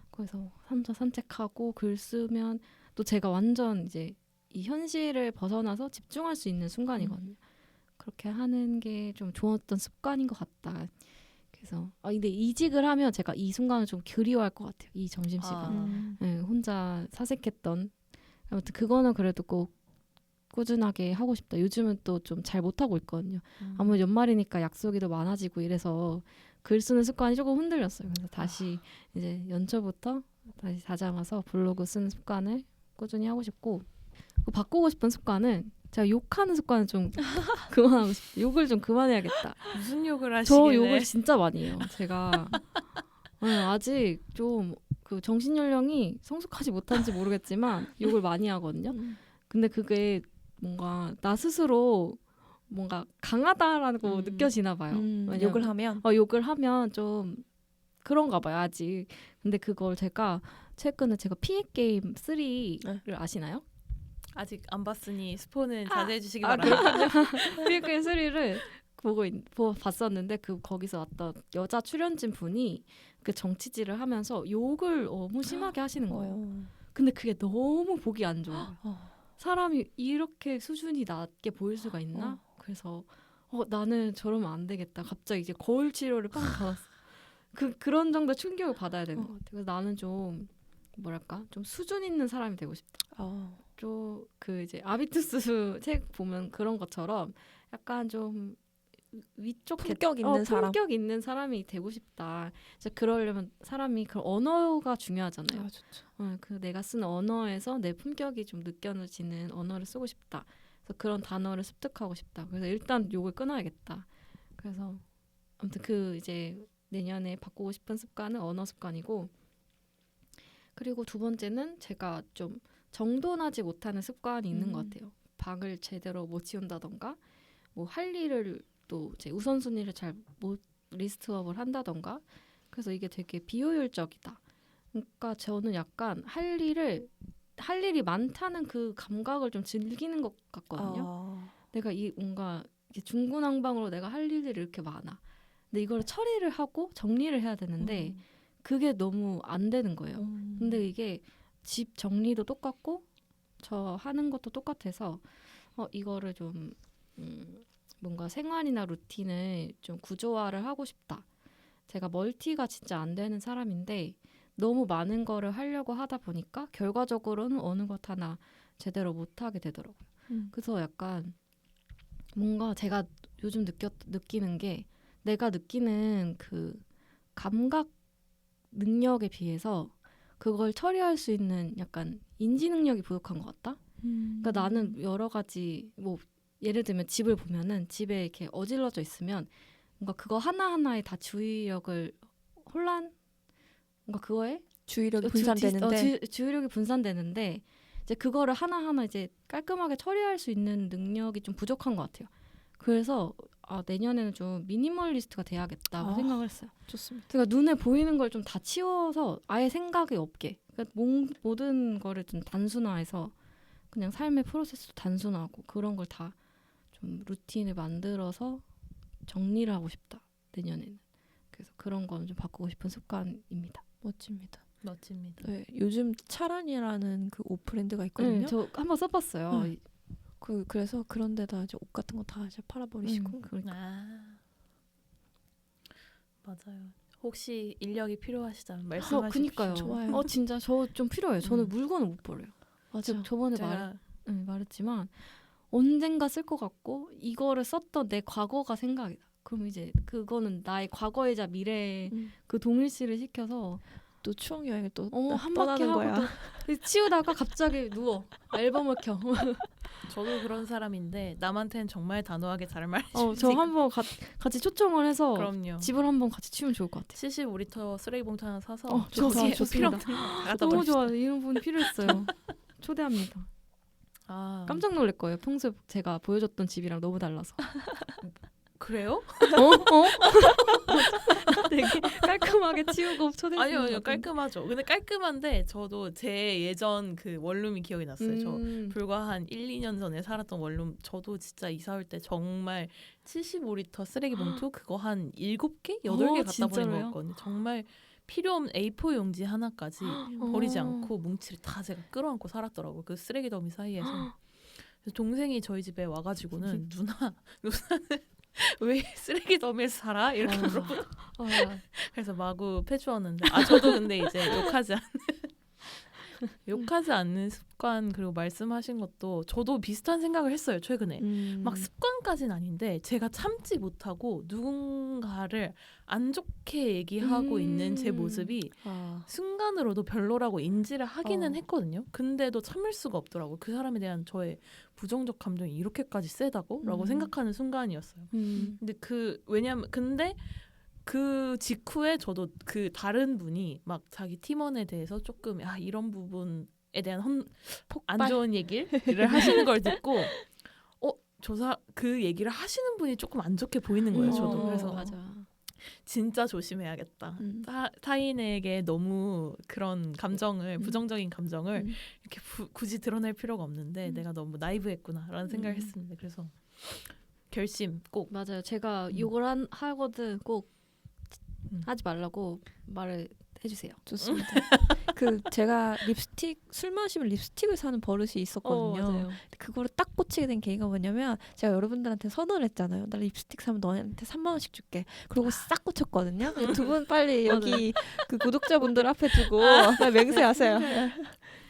그래서 혼자 산책하고 글 쓰면 또 제가 완전 이제 이 현실을 벗어나서 집중할 수 있는 순간이거든요. 그렇게 하는 게 좀 좋았던 습관인 것 같다. 그래서 근데 이직을 하면 제가 이 순간을 좀 그리워할 것 같아요. 이 점심시간. 네, 혼자 사색했던. 아무튼 그거는 그래도 꼭 꾸준하게 하고 싶다. 요즘은 또 좀 잘 못하고 있거든요. 아무래도 연말이니까 약속이 더 많아지고 이래서 글 쓰는 습관이 조금 흔들렸어요. 그래서 다시 이제 연초부터 다시 다잡아서 블로그 쓰는 습관을 꾸준히 하고 싶고, 그 바꾸고 싶은 습관은 제가 욕하는 습관을 좀 그만하고 싶어요. 욕을 좀 그만해야겠다. 무슨 욕을 저 하시길래? 욕을 진짜 많이 해요. 제가 아직 좀 그 정신 연령이 성숙하지 못한지 모르겠지만 욕을 많이 하거든요. 근데 그게 뭔가 나 스스로 뭔가 강하다라고 느껴지나 봐요. 왜냐면 욕을 하면 욕을 하면 좀 그런가 봐요, 아직. 근데 그걸 제가 최근에 제가 피해 게임 3를 아시나요? 아직 안 봤으니 스포는 자제해 주시기 아, 바랍니다. 피해 게임 3를 봤었는데 거기서 왔던 여자 출연진 분이 그 정치질을 하면서 욕을 너무 심하게 하시는 거예요. 근데 그게 너무 보기 안 좋은 거예요. 사람이 이렇게 수준이 낮게 보일 수가 있나? 그래서 나는 저러면 안 되겠다. 갑자기 이제 거울 치료를 빵 받았어. 그런 정도 충격을 받아야 되는 것 같아요. 그래서 나는 좀 뭐랄까 좀 수준 있는 사람이 되고 싶다. 좀 그 이제 아비투스 책 보면 그런 것처럼 약간 좀 위쪽 품격 있는 사람. 품격 있는 사람이 되고 싶다. 이제 그러려면 사람이 그 언어가 중요하잖아요. 좋죠. 그 내가 쓰는 언어에서 내 품격이 좀 느껴지는 언어를 쓰고 싶다. 그래서 그런 단어를 습득하고 싶다. 그래서 일단 욕을 끊어야겠다. 그래서 아무튼 그 이제 내년에 바꾸고 싶은 습관은 언어 습관이고, 그리고 두 번째는 제가 좀 정돈하지 못하는 습관이 있는 것 같아요. 방을 제대로 못 치운다던가, 뭐 할 일을 또 이제 우선순위를 잘 못 리스트업을 한다던가. 그래서 이게 되게 비효율적이다. 그러니까 저는 약간 할 일이 많다는 그 감각을 좀 즐기는 것 같거든요. 내가 뭔가 이렇게 중구난방으로 내가 할 일들이 이렇게 많아. 근데 이걸 처리를 하고 정리를 해야 되는데 그게 너무 안 되는 거예요. 근데 이게 집 정리도 똑같고 저 하는 것도 똑같아서 이거를 좀 뭔가 생활이나 루틴을 좀 구조화를 하고 싶다. 제가 멀티가 진짜 안 되는 사람인데 너무 많은 거를 하려고 하다 보니까 결과적으로는 어느 것 하나 제대로 못하게 되더라고요. 그래서 약간 뭔가 제가 요즘 느끼는 게 내가 느끼는 그 감각 능력에 비해서 그걸 처리할 수 있는 약간 인지 능력이 부족한 것 같다. 그러니까 나는 여러 가지 뭐 예를 들면 집을 보면은 집에 이렇게 어질러져 있으면 뭔가 그거 하나하나에 다 주의력을 뭔가 그거에 주의력이 분산되는데 주의력이 분산되는데 이제 그거를 하나하나 이제 깔끔하게 처리할 수 있는 능력이 좀 부족한 것 같아요. 그래서 내년에는 좀 미니멀리스트가 돼야겠다고 생각을 했어요. 좋습니다. 그러니까 눈에 보이는 걸 좀 다 치워서 아예 생각이 없게, 그러니까 모든 거를 좀 단순화해서 그냥 삶의 프로세스도 단순하고 그런 걸 다 좀 루틴을 만들어서 정리를 하고 싶다 내년에는. 그래서 그런 건 좀 바꾸고 싶은 습관입니다. 멋집니다. 멋집니다. 네, 요즘 차란이라는 그 옷 브랜드가 있거든요. 네, 저 한번 써봤어요. 네. 그래서 그런 데다 이제 옷 같은 거 다 이제 팔아버리시고. 그러니까. 맞아요. 혹시 인력이 필요하시다면 말씀하십시오. 그니까요. 좋아요. 진짜 저 좀 필요해요. 저는 물건을 못 버려요. 맞아. 저번에 제가 말했지만 언젠가 쓸 것 같고 이거를 썼던 내 과거가 생각이 나. 그럼 이제 그거는 나의 과거이자 미래의 그 동일시를 시켜서 또 추억 여행을 또 한 바퀴 떠나는 하고 거야. 또 치우다가 갑자기 누워 앨범을 켜. 저도 그런 사람인데 남한테는 정말 단호하게 잘 말해주지. 저 한번 같이 초청을 해서 그럼요. 집을 한번 같이 치우면 좋을 것 같아요. 75리터 쓰레기 봉투 하나 사서 좋습니다. 거기에 필요 없는 거 다 갖다 너무 버립시다. 좋아요. 이런 분 필요했어요. 초대합니다. 깜짝 놀랄 거예요. 평소에 제가 보여줬던 집이랑 너무 달라서. 그래요? 되게 깔끔하게 치우고 초대했어요. 아니요, 깔끔하죠. 근데 깔끔한데 저도 제 예전 그 원룸이 기억이 났어요. 저 불과 한 1, 2년 전에 살았던 원룸. 저도 진짜 이사 올 때 정말 75리터 쓰레기 봉투 그거 한 7개? 8개 갖다 버린 진짜로요? 거였거든요. 정말 필요 없는 A4 용지 하나까지 버리지 않고 뭉치를 다 제가 끌어안고 살았더라고요. 그 쓰레기 더미 사이에서. 그래서 동생이 저희 집에 와가지고는 누나는 왜 쓰레기 더미에서 살아? 이렇게 물어보. 그래서 마구 패주었는데 저도 근데 이제 욕하지 않는 습관 그리고 말씀하신 것도 저도 비슷한 생각을 했어요. 최근에 막 습관까지는 아닌데 제가 참지 못하고 누군가를 안 좋게 얘기하고 있는 제 모습이 순간으로도 별로라고 인지를 하기는 했거든요. 근데도 참을 수가 없더라고요. 그 사람에 대한 저의 부정적 감정이 이렇게까지 세다고? 라고 생각하는 순간이었어요. 근데 왜냐면 근데 그 직후에 저도 그 다른 분이 막 자기 팀원에 대해서 조금 이런 부분에 대한 안 좋은 얘기를 하시는 걸 듣고 그 얘기를 하시는 분이 조금 안 좋게 보이는 거예요. 저도 그래서 맞아. 진짜 조심해야겠다. 타인에게 너무 그런 감정을 부정적인 감정을 이렇게 굳이 드러낼 필요가 없는데 내가 너무 나이브했구나라는 생각을 했습니다. 그래서 결심 꼭 맞아요. 제가 욕을 하거든 꼭 하지 말라고 말을 해주세요. 좋습니다. 제가 술 마시면 립스틱을 사는 버릇이 있었거든요. 맞아요. 그거를 딱 꽂히게 된 계기가 뭐냐면 제가 여러분들한테 선언을 했잖아요. 나 립스틱 사면 너네한테 3만 원씩 줄게. 그러고 싹 꽂혔거든요. 두 분 빨리 여기 그 구독자분들 앞에 두고 맹세하세요.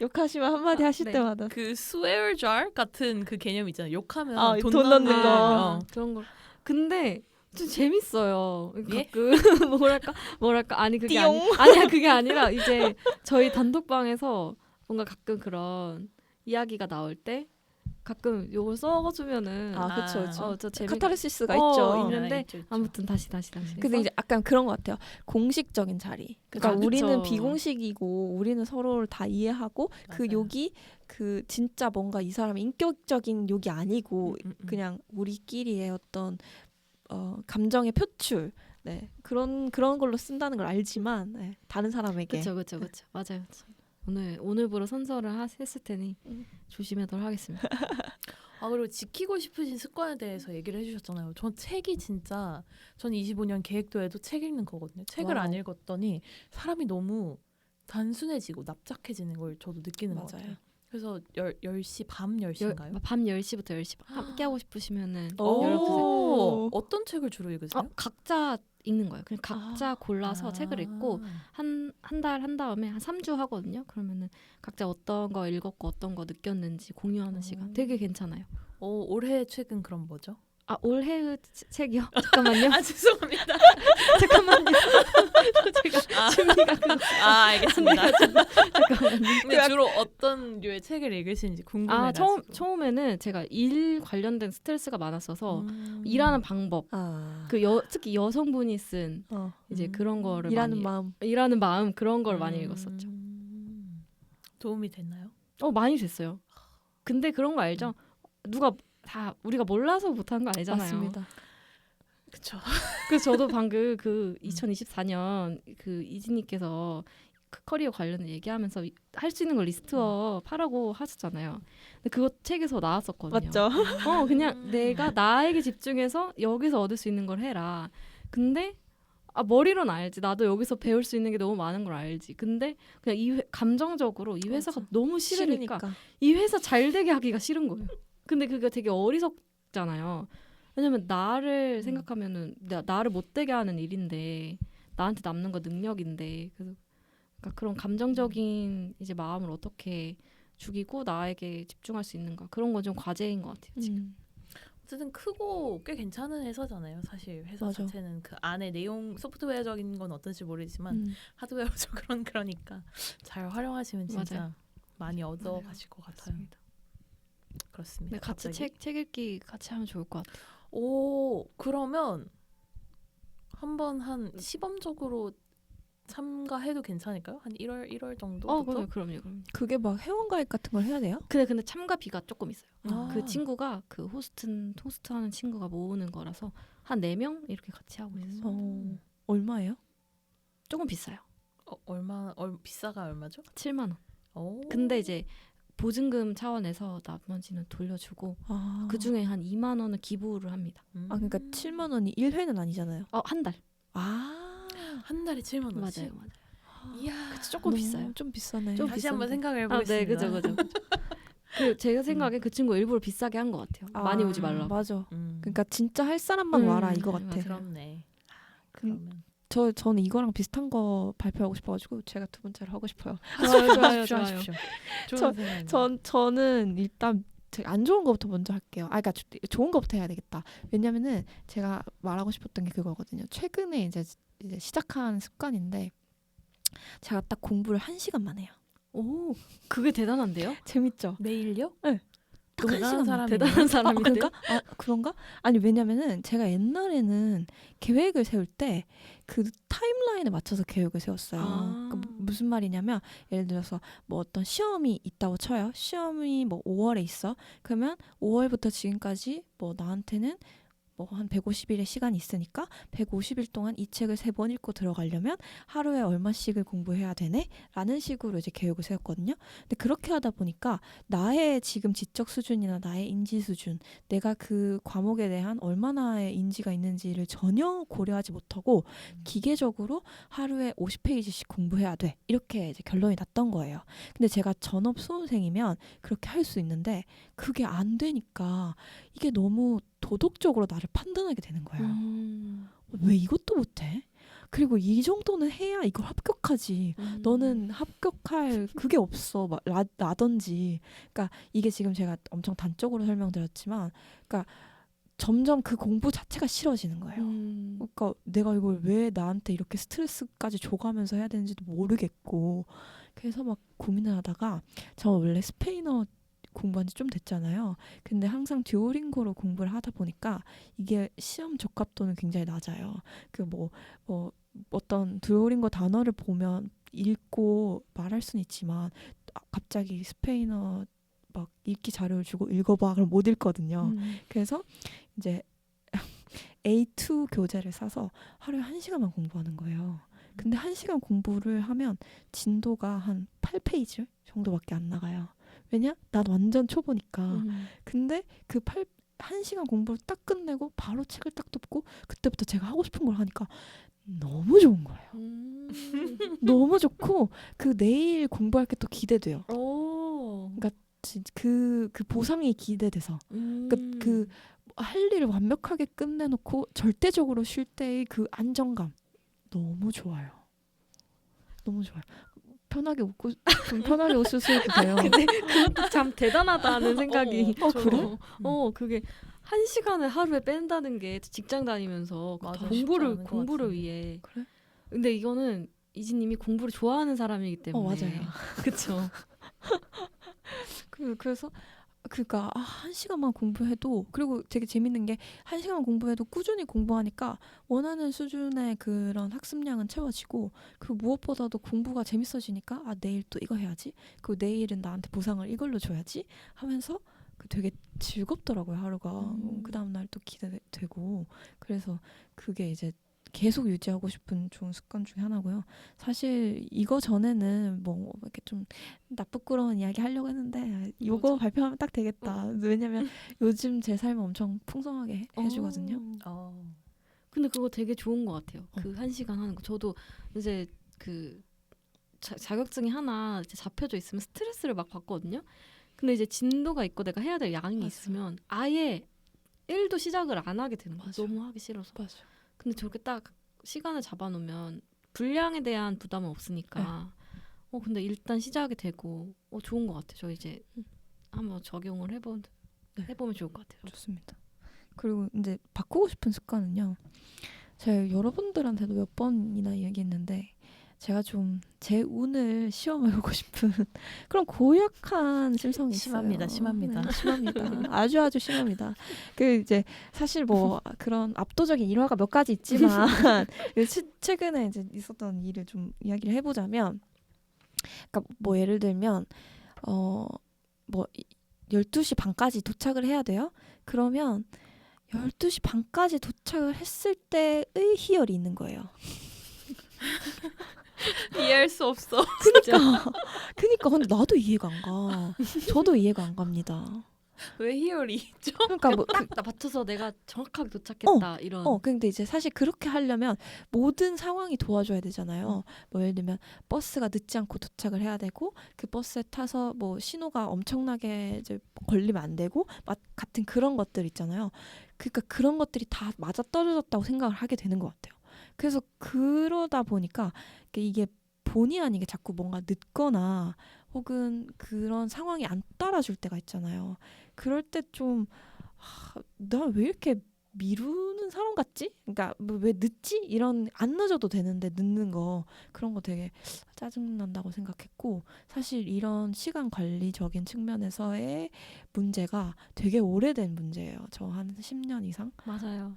욕하시면 한마디 하실 때마다. 그 swear jar 같은 그 개념 있잖아요. 욕하면 돈 넣는 넣는 거. 그런 거. 근데 좀 재밌어요. 예? 가끔 뭐랄까 아니 그게 아니야 그게 아니라 이제 저희 단톡방에서 뭔가 가끔 그런 이야기가 나올 때 가끔 요걸 써주면은 그렇죠. 저 카타르시스가 있죠. 있는데 있죠. 아무튼 다시. 근데 이제 약간 그런 것 같아요. 공식적인 자리. 그러니까 그쵸. 우리는 비공식이고 우리는 서로를 다 이해하고 그 맞아요. 욕이 그 진짜 뭔가 이 사람의 인격적인 욕이 아니고 그냥 우리끼리의 어떤 감정의 표출, 그런 걸로 쓴다는 걸 알지만 다른 사람에게. 그렇죠. 맞아요. 오늘부로 선서를 했을 테니 조심하도록 하겠습니다. 그리고 지키고 싶으신 습관에 대해서 얘기를 해주셨잖아요. 전 책이 진짜 전 25년 계획도에도 책 읽는 거거든요. 책을 안 읽었더니 사람이 너무 단순해지고 납작해지는 걸 저도 느끼는 것 같아요. 그래서 10시 밤 10시인가요? 밤 10시부터 10시 함께 하고 싶으시면은 오, 어떤 책을 주로 읽으세요? 각자 읽는 거예요. 그냥 각자 골라서 책을 읽고 한 달 한 다음에 한 3주 하거든요. 그러면은 각자 어떤 거 읽었고 어떤 거 느꼈는지 공유하는 시간 되게 괜찮아요. 올해 책은 그럼 뭐죠? 올해의 책이요? 잠깐만요. 죄송합니다. 잠깐만요. 제가 준비가 알겠습니다. 잠깐만요. 근데 주로 어떤 류의 책을 읽으시는지 궁금해가지고. 처음에는 제가 일 관련된 스트레스가 많았어서 일하는 방법, 특히 여성분이 쓴 이제 그런 거를 일하는 마음 그런 걸 많이 읽었었죠. 도움이 됐나요? 많이 됐어요. 근데 그런 거 알죠? 우리가 몰라서 못하는 거 아니잖아요. 맞습니다. 그렇죠. 그래서 저도 방금 그 2024년 그 이진님께서 그 커리어 관련 얘기하면서 할 수 있는 걸 리스트업 하라고 하셨잖아요. 근데 그거 책에서 나왔었거든요. 맞죠? 그냥 내가 나에게 집중해서 여기서 얻을 수 있는 걸 해라. 근데 머리로는 알지. 나도 여기서 배울 수 있는 게 너무 많은 걸 알지. 근데 그냥 감정적으로 이 회사가 맞아. 너무 싫으니까 이 회사 잘 되게 하기가 싫은 거예요. 근데 그게 되게 어리석잖아요. 왜냐면 나를 생각하면은 나를 못 되게 하는 일인데 나한테 남는 거 능력인데 그래서 그러니까 그런 감정적인 이제 마음을 어떻게 죽이고 나에게 집중할 수 있는가 그런 건 좀 과제인 것 같아요. 지금. 어쨌든 크고 꽤 괜찮은 회사잖아요. 사실 회사 맞아. 자체는 그 안에 내용 소프트웨어적인 건 어떨지 모르지만 하드웨어적으로는 그러니까 잘 활용하시면 진짜 맞아요. 많이 얻어 가실 것 같아요. 맞습니다. 그렇습니다. 네, 같이 갑자기. 책 읽기 같이 하면 좋을 것 같아요. 오, 그러면 한번 한 시범적으로 참가해도 괜찮을까요? 한 1월 정도부터? 그럼요. 그게 막 회원가입 같은 걸 해야 돼요? 근데 참가비가 조금 있어요. 아. 그 친구가 그 호스트하는 친구가 모으는 거라서 한 4명 이렇게 같이 하고 있어요. 얼마예요? 조금 비싸요. 비싸가 얼마죠? 7만 원. 오. 근데 이제 보증금 차원에서 나머지는 돌려주고 그 중에 한 2만 원을 기부를 합니다. 그러니까 7만 원이 1회는 아니잖아요. 한 달. 한 달에 7만 원씩. 맞아요. 이야. 그치, 조금 비싸요. 좀 비싸네. 좀 다시 한번 비싼데. 생각을 해보겠습니다. 네, 그죠. 그 제가 생각엔 그 친구 일부러 비싸게 한 것 같아요. 많이 오지 말라고. 맞아. 그러니까 진짜 할 사람만 와라 이거 같아. 맞아요. 그렇네. 그러면 저는 이거랑 비슷한 거 발표하고 싶어가지고 제가 두 번째로 하고 싶어요. 좋아요. 하십시오. 좋은 생각입니다. 저는 일단 안 좋은 거부터 먼저 할게요. 그러니까 좋은 거부터 해야 되겠다. 왜냐면은 제가 말하고 싶었던 게 그거거든요. 최근에 이제 시작한 습관인데 제가 딱 공부를 1시간만 해요. 오, 그게 대단한데요? 재밌죠? 매일요? 네. 딱 대단한 사람이 대단한 사람인데. 그런가? 그런가? 아니 왜냐면은 제가 옛날에는 계획을 세울 때 그 타임라인에 맞춰서 계획을 세웠어요. 그러니까 무슨 말이냐면 예를 들어서 뭐 어떤 시험이 있다고 쳐요. 시험이 뭐 5월에 있어. 그러면 5월부터 지금까지 뭐 나한테는 뭐 한 150일의 시간이 있으니까 150일 동안 이 책을 3번 읽고 들어가려면 하루에 얼마씩을 공부해야 되네? 라는 식으로 이제 계획을 세웠거든요. 근데 그렇게 하다 보니까 나의 지금 지적 수준이나 나의 인지 수준, 내가 그 과목에 대한 얼마나의 인지가 있는지를 전혀 고려하지 못하고 기계적으로 하루에 50페이지씩 공부해야 돼. 이렇게 이제 결론이 났던 거예요. 근데 제가 전업 수험생이면 그렇게 할 수 있는데 그게 안 되니까 이게 너무 도덕적으로 나를 판단하게 되는 거예요. 왜 이것도 못해? 그리고 이 정도는 해야 이걸 합격하지. 너는 합격할 그게 없어. 막 라든지. 그러니까 이게 지금 제가 엄청 단적으로 설명드렸지만, 그러니까 점점 그 공부 자체가 싫어지는 거예요. 그러니까 내가 이걸 왜 나한테 이렇게 스트레스까지 줘가면서 해야 되는지도 모르겠고, 그래서 막 고민을 하다가 저 원래 스페인어 공부한 지 좀 됐잖아요. 근데 항상 듀오링고로 공부를 하다 보니까 이게 시험 적합도는 굉장히 낮아요. 그 뭐 어떤 듀오링고 단어를 보면 읽고 말할 수는 있지만 갑자기 스페인어 막 읽기 자료를 주고 읽어봐 그럼 못 읽거든요. 그래서 이제 A2 교재를 사서 하루에 1시간만 공부하는 거예요. 근데 1시간 공부를 하면 진도가 한 8페이지 정도밖에 안 나가요. 왜냐? 난 완전 초보니까. 근데 그 1시간 공부를 딱 끝내고 바로 책을 딱 덮고 그때부터 제가 하고 싶은 걸 하니까 너무 좋은 거예요. 너무 좋고 그 내일 공부할 게 또 기대돼요. 그러니까 그 보상이 기대돼서 그 할 일을 완벽하게 끝내놓고 절대적으로 쉴 때의 그 안정감 너무 좋아요. 너무 좋아요. 편하게 웃을 수 있도 돼요. 근데 그것도 참 대단하다는 생각이. 그래? 그게 1시간을 하루에 뺀다는 게 직장 다니면서 맞아, 공부를 위해. 그래? 근데 이거는 이지님이 공부를 좋아하는 사람이기 때문에. 맞아요. 그렇죠. 그래서 그러니까 1시간만 공부해도 그리고 되게 재밌는 게 1시간 공부해도 꾸준히 공부하니까 원하는 수준의 그런 학습량은 채워지고 그리고 무엇보다도 공부가 재밌어지니까 내일 또 이거 해야지 그리고 내일은 나한테 보상을 이걸로 줘야지 하면서 되게 즐겁더라고요 하루가. 그 다음날 또 기대되고 그래서 그게 이제 계속 유지하고 싶은 좋은 습관 중에 하나고요. 사실 이거 전에는 뭐 이렇게 좀 나쁘끄러운 이야기 하려고 했는데 이거 뭐죠? 발표하면 딱 되겠다. 왜냐면 요즘 제 삶을 엄청 풍성하게 해주거든요. 근데 그거 되게 좋은 것 같아요. 어. 그 1시간 하는 거. 저도 이제 그 자격증이 하나 이제 잡혀져 있으면 스트레스를 막 받거든요. 근데 이제 진도가 있고 내가 해야 될 양이 맞아요. 있으면 아예 1도 시작을 안 하게 되는 거예요. 맞아요. 너무 하기 싫어서. 맞아. 근데 저렇게 딱 시간을 잡아놓으면 분량에 대한 부담은 없으니까 근데 일단 시작이 되고 좋은 것 같아요. 저 이제 한번 적용을 해보면 좋을 것 같아요. 좋습니다. 그리고 이제 바꾸고 싶은 습관은요. 제가 여러분들한테도 몇 번이나 얘기했는데 제가 좀 제 운을 시험해보고 싶은 그런 고약한 심성이 심합니다, 있어요. 심합니다. 네, 심합니다. 아주 심합니다. 그 이제 사실 뭐 그런 압도적인 일화가 몇 가지 있지만 최근에 이제 있었던 일을 좀 이야기를 해보자면, 그러니까 뭐 예를 들면 뭐 12시 반까지 도착을 해야 돼요. 그러면 12시 반까지 도착을 했을 때의 희열이 있는 거예요. 이해할 수 없어. 그니까 근데 나도 이해가 안 가. 저도 이해가 안 갑니다. 왜 희열이 있죠? 그러니까 뭐 딱 맞춰서 내가 정확하게 도착했다 이런. 근데 이제 사실 그렇게 하려면 모든 상황이 도와줘야 되잖아요. 뭐 예를 들면 버스가 늦지 않고 도착을 해야 되고, 그 버스에 타서 뭐 신호가 엄청나게 이제 걸리면 안 되고, 같은 그런 것들 있잖아요. 그러니까 그런 것들이 다 맞아 떨어졌다고 생각을 하게 되는 것 같아요. 그래서 그러다 보니까 이게 본의 아니게 자꾸 뭔가 늦거나 혹은 그런 상황이 안 따라줄 때가 있잖아요. 그럴 때 좀 나 왜 이렇게 미루는 사람 같지? 그러니까 뭐 왜 늦지? 이런, 안 늦어도 되는데 늦는 거, 그런 거 되게 짜증난다고 생각했고, 사실 이런 시간 관리적인 측면에서의 문제가 되게 오래된 문제예요. 저 한 10년 이상? 맞아요.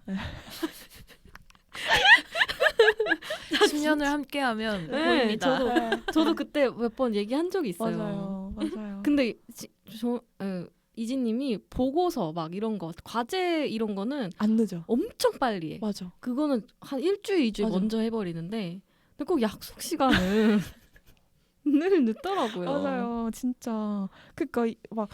10년을 함께하면 네, 보입니다. 저도 그때 몇 번 얘기한 적이 있어요. 맞아요. 근데 이지님이 보고서 막 이런 거, 과제 이런 거는 안 늦어. 엄청 빨리 해. 맞아. 그거는 한 일주일, 2주일 맞아. 먼저 해버리는데, 근데 꼭 약속 시간은 늘 늦더라고요. 맞아요, 진짜. 그러니까 막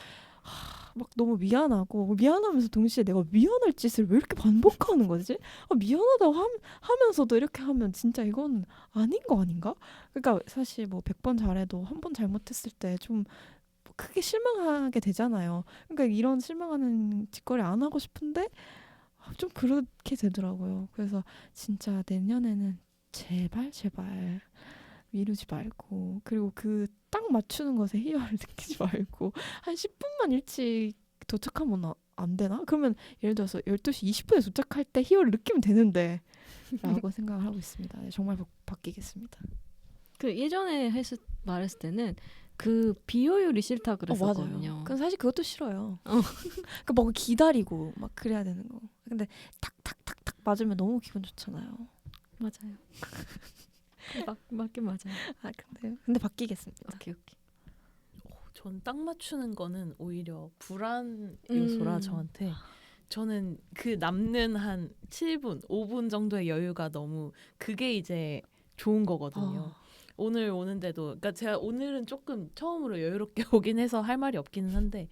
너무 미안하고, 미안하면서 동시에 내가 미안할 짓을 왜 이렇게 반복하는 거지? 미안하다고 하면서도 이렇게 하면 진짜 이건 아닌 거 아닌가? 그러니까 사실 뭐 100번 잘해도 한 번 잘못했을 때 좀 크게 실망하게 되잖아요. 그러니까 이런 실망하는 짓거리 안 하고 싶은데 좀 그렇게 되더라고요. 그래서 진짜 내년에는 제발 미루지 말고, 그리고 그 딱 맞추는 것에 희열을 느끼지 말고 한 10분만 일찍 도착하면 안 되나? 그러면 예를 들어서 12시 20분에 도착할 때 희열을 느끼면 되는데 라고 생각을 하고 있습니다. 네, 정말 바뀌겠습니다. 그 예전에 말했을 때는 그 비효율이 싫다 그랬었거든요. 맞아요. 근데 사실 그것도 싫어요. 그러니까 뭔가 기다리고 막 그래야 되는 거. 근데 탁탁탁탁 맞으면 너무 기분 좋잖아요. 맞아요. 맞긴 맞아요. 근데 바뀌겠습니다. 오케이. 전 딱 맞추는 거는 오히려 불안 요소라 저한테. 저는 그 남는 한 7분, 5분 정도의 여유가 너무, 그게 이제 좋은 거거든요. 오늘 오는데도, 그러니까 제가 오늘은 조금 처음으로 여유롭게 오긴 해서 할 말이 없기는 한데.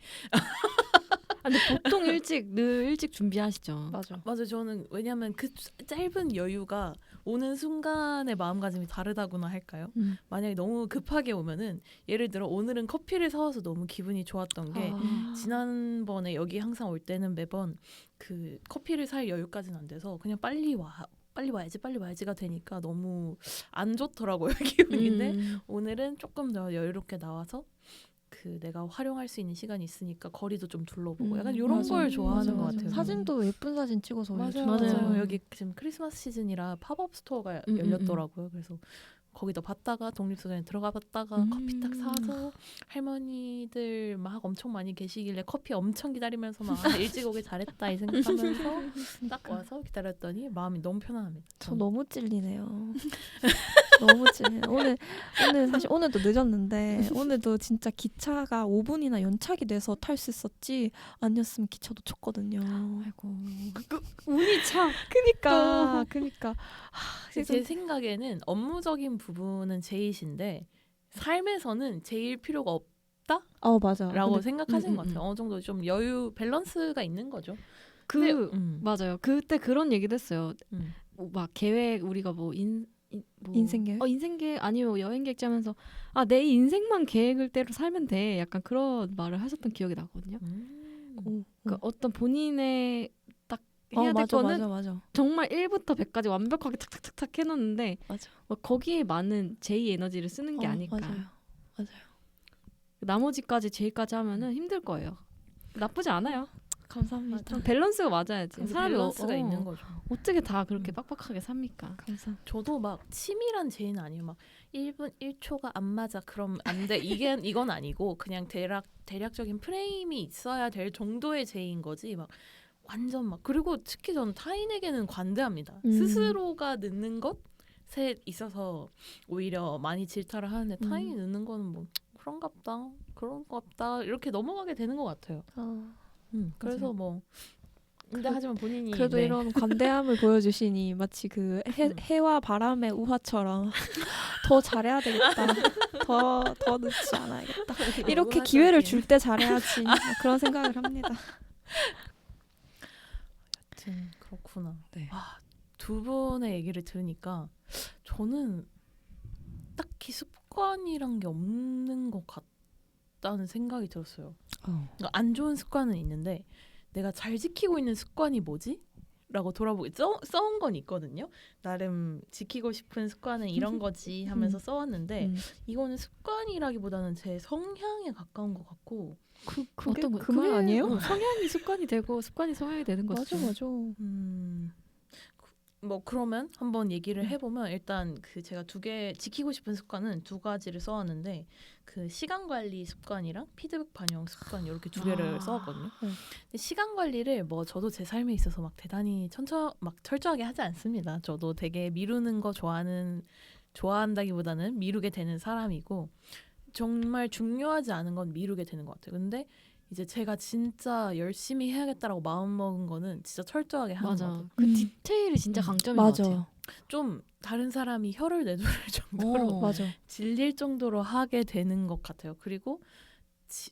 근데 보통 늘 일찍 준비하시죠. 맞아. 저는 왜냐하면 그 짧은 여유가 오는 순간의 마음가짐이 다르다고나 할까요? 만약에 너무 급하게 오면은, 예를 들어 오늘은 커피를 사와서 너무 기분이 좋았던 게, 지난번에 여기 항상 올 때는 매번 그 커피를 살 여유까지는 안 돼서 그냥 빨리 와야지가 되니까 너무 안 좋더라고요, 기분인데. 오늘은 조금 더 여유롭게 나와서 그 내가 활용할 수 있는 시간이 있으니까 거리도 좀 둘러보고 약간 이런 걸 좋아하는 것 같아요. 사진도 예쁜 사진 찍어서 맞아요. 여기 지금 크리스마스 시즌이라 팝업 스토어가 열렸더라고요. 그래서 거기도 봤다가 독립서점에 들어가 봤다가 커피 딱 사서 할머니들 막 엄청 많이 계시길래 커피 엄청 기다리면서 막 일찍 오길 잘했다 이 생각하면서 딱 와서 기다렸더니 마음이 너무 편안합니다. 저 너무 찔리네요. 너무 찔리네. 오늘 사실 오늘도 늦었는데 오늘도 진짜 기차가 5분이나 연착이 돼서 탈 수 있었지 아니었으면 기차도 쳤거든요. 아이고 운이 참. 그니까. 제 생각에는 업무적인 부분은 제이신데 삶에서는 제일 필요가 맞아. 없다라고 근데 생각하시는 것 같아요. 어느 정도 좀 여유 밸런스가 있는 거죠. 맞아요. 그때 그런 얘기도 했어요. 음. 막 계획 우리가 뭐 인생 계획? 인생 계획 아니요 여행 계획 짜면서 내 인생만 계획을 대로 살면 돼. 약간 그런 말을 하셨던 기억이 나거든요. 그 어떤 본인의 딱 해야 될 거는 맞아. 정말 1부터 100까지 완벽하게 탁탁탁탁 해놓는데 맞아. 거기에 많은 제이 에너지를 쓰는 게 아닐까. 맞아요. 나머지까지 제이까지 하면은 힘들 거예요. 나쁘지 않아요. 감사합니다. 좀 밸런스가 맞아야지. 사람이 밸런스가 있는 거죠. 어떻게 다 그렇게 빡빡하게 삽니까? 감사합니다. 저도 막 치밀한 제의는 아니에요. 막 1분 1초가 안 맞아. 그럼 안 돼. 이건 아니고 그냥 대략적인 프레임이 있어야 될 정도의 제의인 거지. 막 완전 막 그리고 특히 저는 타인에게는 관대합니다. 스스로가 늦는 것에 있어서 오히려 많이 질타를 하는데 타인이 늦는 거는 뭐 그런갑다 이렇게 넘어가게 되는 것 같아요. 그래서 뭐 근데 하지만 본인이 그래도 이런 관대함을 보여주시니 마치 그 해와 바람의 우화처럼 더 잘해야 되겠다. 더 늦지 않아야겠다. 이렇게 기회를 줄 때 잘해야지. 그런 생각을 합니다. 여튼 그렇구나. 네. 두 분의 얘기를 들으니까 저는 딱히 습관이란 게 없는 것 같다는 생각이 들었어요. 그러니까 안 좋은 습관은 있는데 내가 잘 지키고 있는 습관이 뭐지? 라고 돌아보기 써온 건 있거든요. 나름 지키고 싶은 습관은 이런 거지 하면서 써왔는데 이거는 습관이라기보다는 제 성향에 가까운 것 같고 그게 그 말 아니에요? 성향이 습관이 되고 습관이 성향이 되는 거죠. 맞아. 뭐 그러면 한번 얘기를 해보면 일단 그 제가 지키고 싶은 습관은 2가지를 써왔는데 그 시간 관리 습관이랑 피드백 반영 습관 이렇게 2개를 써왔거든요. 근데 시간 관리를 뭐 저도 제 삶에 있어서 막 대단히 막 철저하게 하지 않습니다. 저도 되게 미루는 거 좋아한다기보다는 미루게 되는 사람이고 정말 중요하지 않은 건 미루게 되는 것 같아요. 근데 이제 제가 진짜 열심히 해야겠다라고 마음먹은 거는 진짜 철저하게 하는 것 같아요. 그 디테일이 진짜 강점인 것 같아요. 좀 다른 사람이 혀를 내두를 정도로 질릴 정도로 하게 되는 것 같아요. 그리고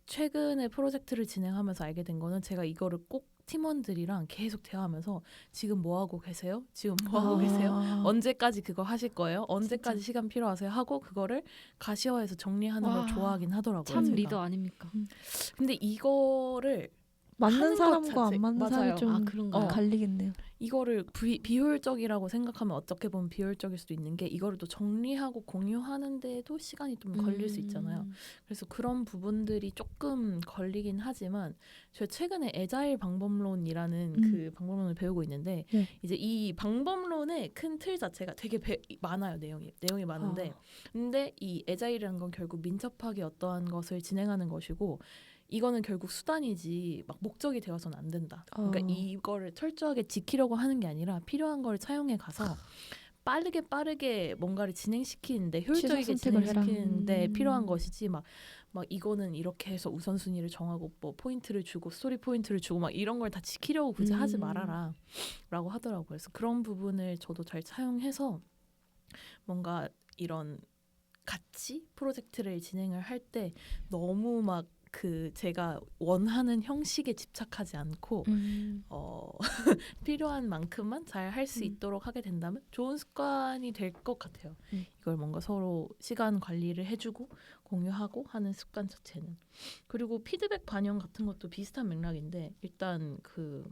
최근에 프로젝트를 진행하면서 알게 된 거는 제가 이거를 꼭 팀원들이랑 계속 대화하면서 지금 뭐 하고 계세요? 지금 뭐 하고 계세요? 언제까지 그거 하실 거예요? 언제까지 시간 필요하세요? 하고 그거를 가시화해서 정리하는 걸 좋아하긴 하더라고요. 참 제가. 리더 아닙니까? 근데 이거를 맞는 사람과 안 맞는 사람이 좀 갈리겠네요. 이거를 비효율적이라고 생각하면 어떻게 보면 비효율적일 수도 있는 게 이거를 또 정리하고 공유하는데도 시간이 좀 걸릴 수 있잖아요. 그래서 그런 부분들이 조금 걸리긴 하지만 제가 최근에 애자일 방법론이라는 그 방법론을 배우고 있는데 이제 이 방법론의 큰 틀 자체가 되게 많아요. 내용이 많은데 근데 이 애자일이라는 건 결국 민첩하게 어떠한 것을 진행하는 것이고 이거는 결국 수단이지 막 목적이 되어서는 안 된다. 그러니까 이거를 철저하게 지키려고 하는 게 아니라 필요한 걸 차용해 가서 빠르게 뭔가를 진행시키는데 효율적이게 진행시키는데 필요한 것이지 막 이거는 이렇게 해서 우선순위를 정하고 뭐 포인트를 주고 스토리 포인트를 주고 막 이런 걸 다 지키려고 굳이 하지 말아라 라고 하더라고요. 그래서 그런 부분을 저도 잘 차용해서 뭔가 이런 같이 프로젝트를 진행을 할 때 너무 막 그 제가 원하는 형식에 집착하지 않고 필요한 만큼만 잘 할 수 있도록 하게 된다면 좋은 습관이 될 것 같아요. 이걸 뭔가 서로 시간 관리를 해주고 공유하고 하는 습관 자체는. 그리고 피드백 반영 같은 것도 비슷한 맥락인데 일단 그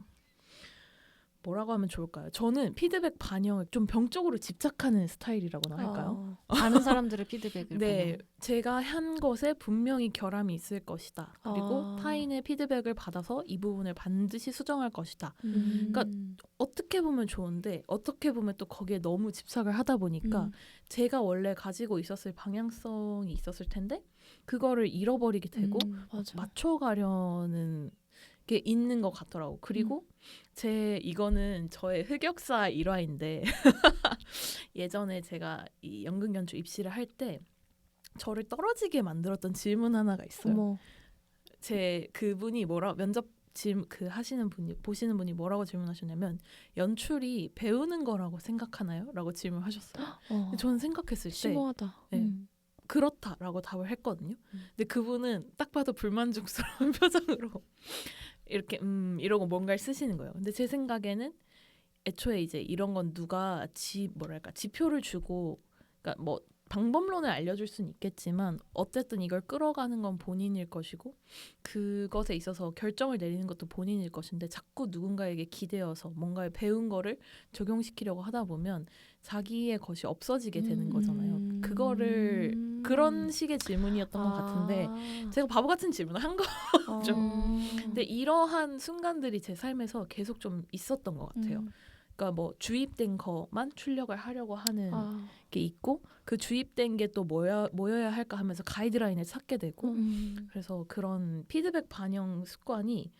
뭐라고 하면 좋을까요? 저는 피드백 반영을 좀 병적으로 집착하는 스타일이라고나 할까요? 다른 사람들의 피드백을 네, 보면. 제가 한 것에 분명히 결함이 있을 것이다. 그리고 아. 타인의 피드백을 받아서 이 부분을 반드시 수정할 것이다. 그러니까 어떻게 보면 좋은데 어떻게 보면 또 거기에 너무 집착을 하다 보니까 제가 원래 가지고 있었을 방향성이 있었을 텐데 그거를 잃어버리게 되고 맞아. 맞춰가려는 게 있는 것 같더라고. 그리고 이거는 저의 흑역사 일화인데 예전에 제가 이 연극 연주 입시를 할 때 저를 떨어지게 만들었던 질문 하나가 있어요. 어머. 그분이 면접 하시는 분이 보시는 분이 뭐라고 질문하셨냐면 연출이 배우는 거라고 생각하나요? 라고 질문하셨어요. 저는 생각했을 때 심오하다. 네, 그렇다라고 답을 했거든요. 근데 그분은 딱 봐도 불만족스러운 표정으로 이렇게 이러고 뭔가를 쓰시는 거예요. 근데 제 생각에는 애초에 이제 이런 건 누가 지표를 주고 그러니까 뭐 방법론을 알려줄 수는 있겠지만 어쨌든 이걸 끌어가는 건 본인일 것이고 그것에 있어서 결정을 내리는 것도 본인일 것인데 자꾸 누군가에게 기대어서 뭔가를 배운 거를 적용시키려고 하다 보면 자기의 것이 없어지게 되는 거잖아요. 그거를 그런 식의 질문이었던 것 같은데 제가 바보 같은 질문을 한 거죠. 근데 이러한 순간들이 제 삶에서 계속 좀 있었던 것 같아요. 그러니까 뭐 주입된 것만 출력을 하려고 하는 게 있고 그 주입된 게 또 뭐여야 할까 하면서 가이드라인을 찾게 되고 그래서 그런 피드백 반영 습관이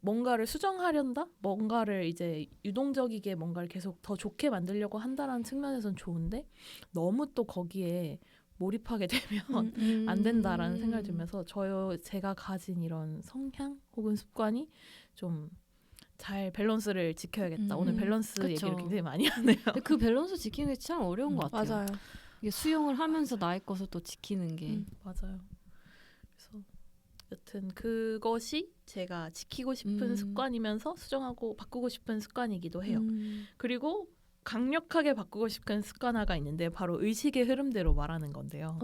뭔가를 수정하려다 뭔가를 이제 유동적이게 뭔가를 계속 더 좋게 만들려고 한다라는 측면에서는 좋은데 너무 또 거기에 몰입하게 되면 안 된다라는 생각이 들면서 제가 가진 이런 성향 혹은 습관이 좀 잘 밸런스를 지켜야겠다. 오늘 밸런스 그쵸. 얘기를 굉장히 많이 하네요. 근데 그 밸런스 지키는 게 참 어려운 것 같아요. 맞아요. 이게 수용을 하면서 나의 것을 또 지키는 게. 맞아요. 그래서 여튼 그것이 제가 지키고 싶은 습관이면서 수정하고 바꾸고 싶은 습관이기도 해요. 그리고 강력하게 바꾸고 싶은 습관 하나가 있는데 바로 의식의 흐름대로 말하는 건데요.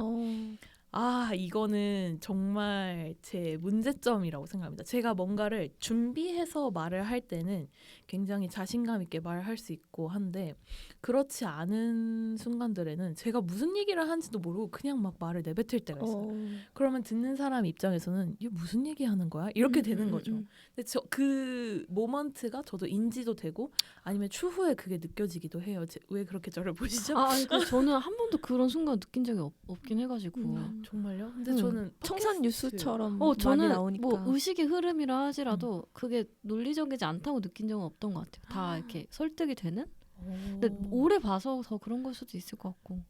이거는 정말 제 문제점이라고 생각합니다. 제가 뭔가를 준비해서 말을 할 때는 굉장히 자신감 있게 말을 할 수 있고 한데 그렇지 않은 순간들에는 제가 무슨 얘기를 하는지도 모르고 그냥 막 말을 내뱉을 때가 있어요. 그러면 듣는 사람 입장에서는 이게 무슨 얘기하는 거야? 이렇게 되는 거죠. 근데 그 모먼트가 저도 인지도 되고 아니면 추후에 그게 느껴지기도 해요. 왜 그렇게 저를 보시죠? 그러니까 저는 한 번도 그런 순간 느낀 적이 없긴 해가지고. 정말요? 근데 저는 청산 뉴스처럼 저는 많이 나오니까. 뭐 의식의 흐름이라 하지라도 그게 논리적이지 않다고 느낀 적은 없던 것 같아요. 다 이렇게 설득이 되는? 근데 오래 봐서 더 그런 걸 수도 있을 것 같고.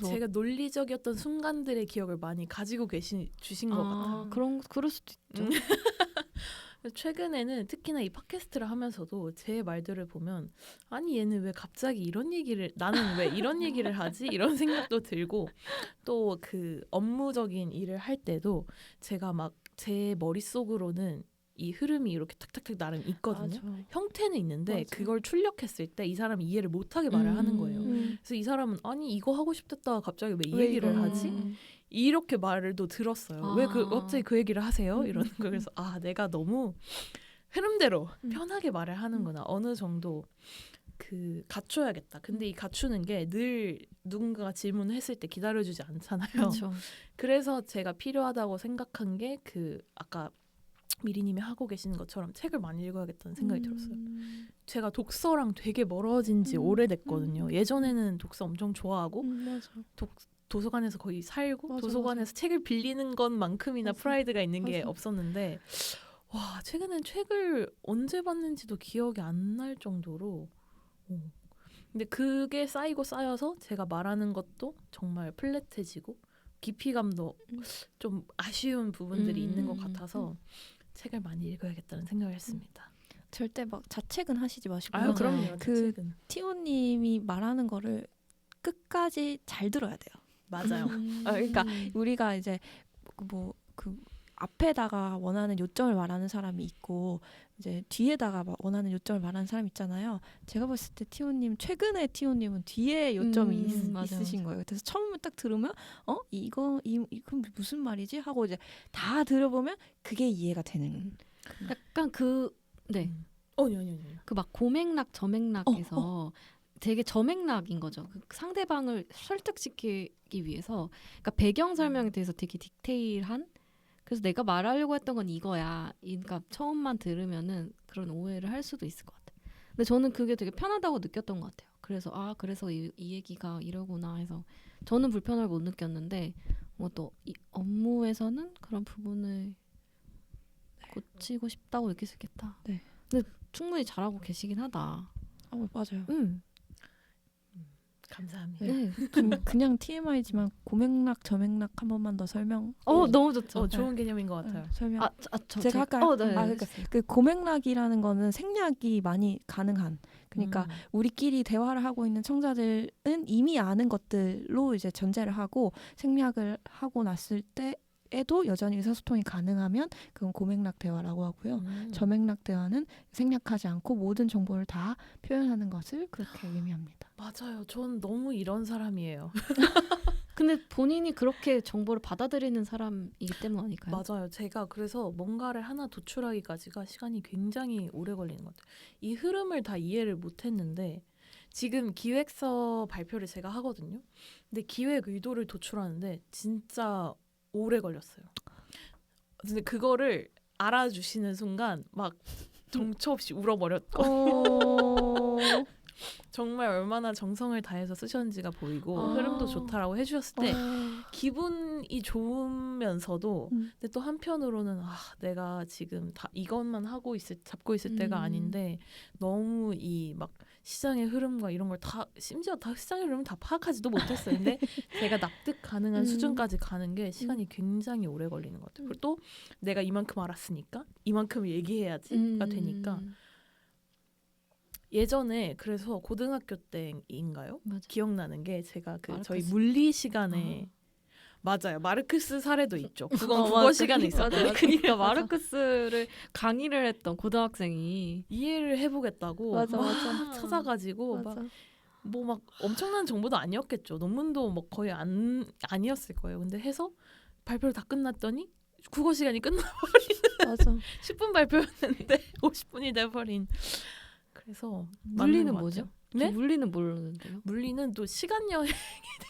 제가 논리적이었던 순간들의 기억을 많이 가지고 주신 것 같아요. 그럴 수도 있죠. 최근에는 특히나 이 팟캐스트를 하면서도 제 말들을 보면 아니 얘는 왜 갑자기 나는 왜 이런 얘기를 하지? 이런 생각도 들고 또 그 업무적인 일을 할 때도 제가 막 제 머릿속으로는 이 흐름이 이렇게 탁탁탁 나름 있거든요. 맞아. 형태는 있는데 맞아. 그걸 출력했을 때 이 사람이 이해를 못하게 말을 하는 거예요. 음. 그래서 이 사람은 아니 이거 하고 싶댔다가 갑자기 왜 이 왜 얘기를 이거? 하지? 이렇게 말도 들었어요. 왜 갑자기 그 얘기를 하세요? 이러는 거. 그래서 내가 너무 흐름대로 편하게 말을 하는구나. 어느 정도 갖춰야겠다. 근데 이 갖추는 게 늘 누군가가 질문을 했을 때 기다려주지 않잖아요. 그렇죠. 그래서 제가 필요하다고 생각한 게 아까 미리님이 하고 계시는 것처럼 책을 많이 읽어야겠다는 생각이 들었어요. 제가 독서랑 되게 멀어진 지 오래됐거든요. 예전에는 독서 엄청 좋아하고 맞아. 도서관에서 거의 살고 맞아, 도서관에서 책을 빌리는 것만큼이나 맞아. 프라이드가 있는 게 맞아. 없었는데 최근엔 책을 언제 봤는지도 기억이 안 날 정도로 근데 그게 쌓여서 제가 말하는 것도 정말 플랫해지고 깊이감도 좀 아쉬운 부분들이 있는 것 같아서 책을 많이 읽어야겠다는 생각을 했습니다. 절대 막 자책은 하시지 마시고요. 그럼요. 그 책은. 티오님이 말하는 거를 끝까지 잘 들어야 돼요. 맞아요. 그러니까 우리가 이제 앞에다가 원하는 요점을 말하는 사람이 있고 이제 뒤에다가 원하는 요점을 말하는 사람이 있잖아요. 제가 봤을 때 최근에 티오님은 뒤에 요점이 있으신 거예요. 그래서 처음에 딱 들으면 이건 무슨 말이지? 하고 이제 다 들어보면 그게 이해가 되는. 약간 아니. 그 막 고맥락 저맥락에서 되게 저맥락인 거죠. 그 상대방을 설득시키기 위해서 그러니까 배경 설명에 대해서 되게 디테일한 그래서 내가 말하려고 했던 건 이거야. 그러니까 처음만 들으면은 그런 오해를 할 수도 있을 것 같아요. 근데 저는 그게 되게 편하다고 느꼈던 것 같아요. 그래서 그래서 이 얘기가 이러구나 해서 저는 불편함을 못 느꼈는데 뭐 또 업무에서는 그런 부분을 고치고 싶다고 느낄 수 있겠다. 네. 근데 충분히 잘하고 계시긴 하다. 맞아요. 감사합니다. 네. 그냥 TMI지만 고맥락 저맥락 한 번만 더 설명. 너무 좋죠. 좋은 개념인 것 같아요. 설명. 제가 할까요? 네. 그러니까 그 고맥락이라는 거는 생략이 많이 가능한. 그러니까 우리끼리 대화를 하고 있는 청자들은 이미 아는 것들로 이제 전제를 하고 생략을 하고 났을 때에도 여전히 의사소통이 가능하면 그건 고맥락 대화라고 하고요. 저맥락 대화는 생략하지 않고 모든 정보를 다 표현하는 것을 그렇게 의미합니다. 맞아요. 전 너무 이런 사람이에요. 근데 본인이 그렇게 정보를 받아들이는 사람이기 때문 아닐까요? 맞아요. 제가 그래서 뭔가를 하나 도출하기까지가 시간이 굉장히 오래 걸리는 것 같아요. 이 흐름을 다 이해를 못했는데 지금 기획서 발표를 제가 하거든요. 근데 기획 의도를 도출하는데 진짜 오래 걸렸어요. 근데 그거를 알아주시는 순간 막 정처 없이 울어버렸고 정말 얼마나 정성을 다해서 쓰셨는지가 보이고 흐름도 좋다라고 해주셨을 때 기분이 좋으면서도 근데 또 한편으로는 내가 지금 다 이것만 잡고 있을 때가 아닌데 너무 이 막 시장의 흐름과 이런 걸 다 심지어 다 시장의 흐름을 다 파악하지도 못했어요. 근데 제가 납득 가능한 수준까지 가는 게 시간이 굉장히 오래 걸리는 것 같아요. 그리고 또 내가 이만큼 알았으니까 이만큼 얘기해야지가 되니까 예전에 그래서 고등학교 때인가요? 맞아. 기억나는 게 제가 그 저희 마르크스. 물리 시간에 맞아요. 마르크스 사례도 있죠. 국어 시간에 있었거든요. 그러니까 마르크스를 강의를 했던 고등학생이 이해를 해보겠다고 맞아. 찾아가지고 맞아. 막 엄청난 정보도 아니었겠죠. 논문도 뭐 거의 아니었을 거예요. 근데 해서 발표를 다 끝났더니 국어 시간이 끝나버린 맞아. 10분 발표였는데 50분이 돼버린. 그래서 물리는 맞는 것 뭐죠? 같아요. 저 네? 물리는 모르는데요. 물리는 또 시간 여행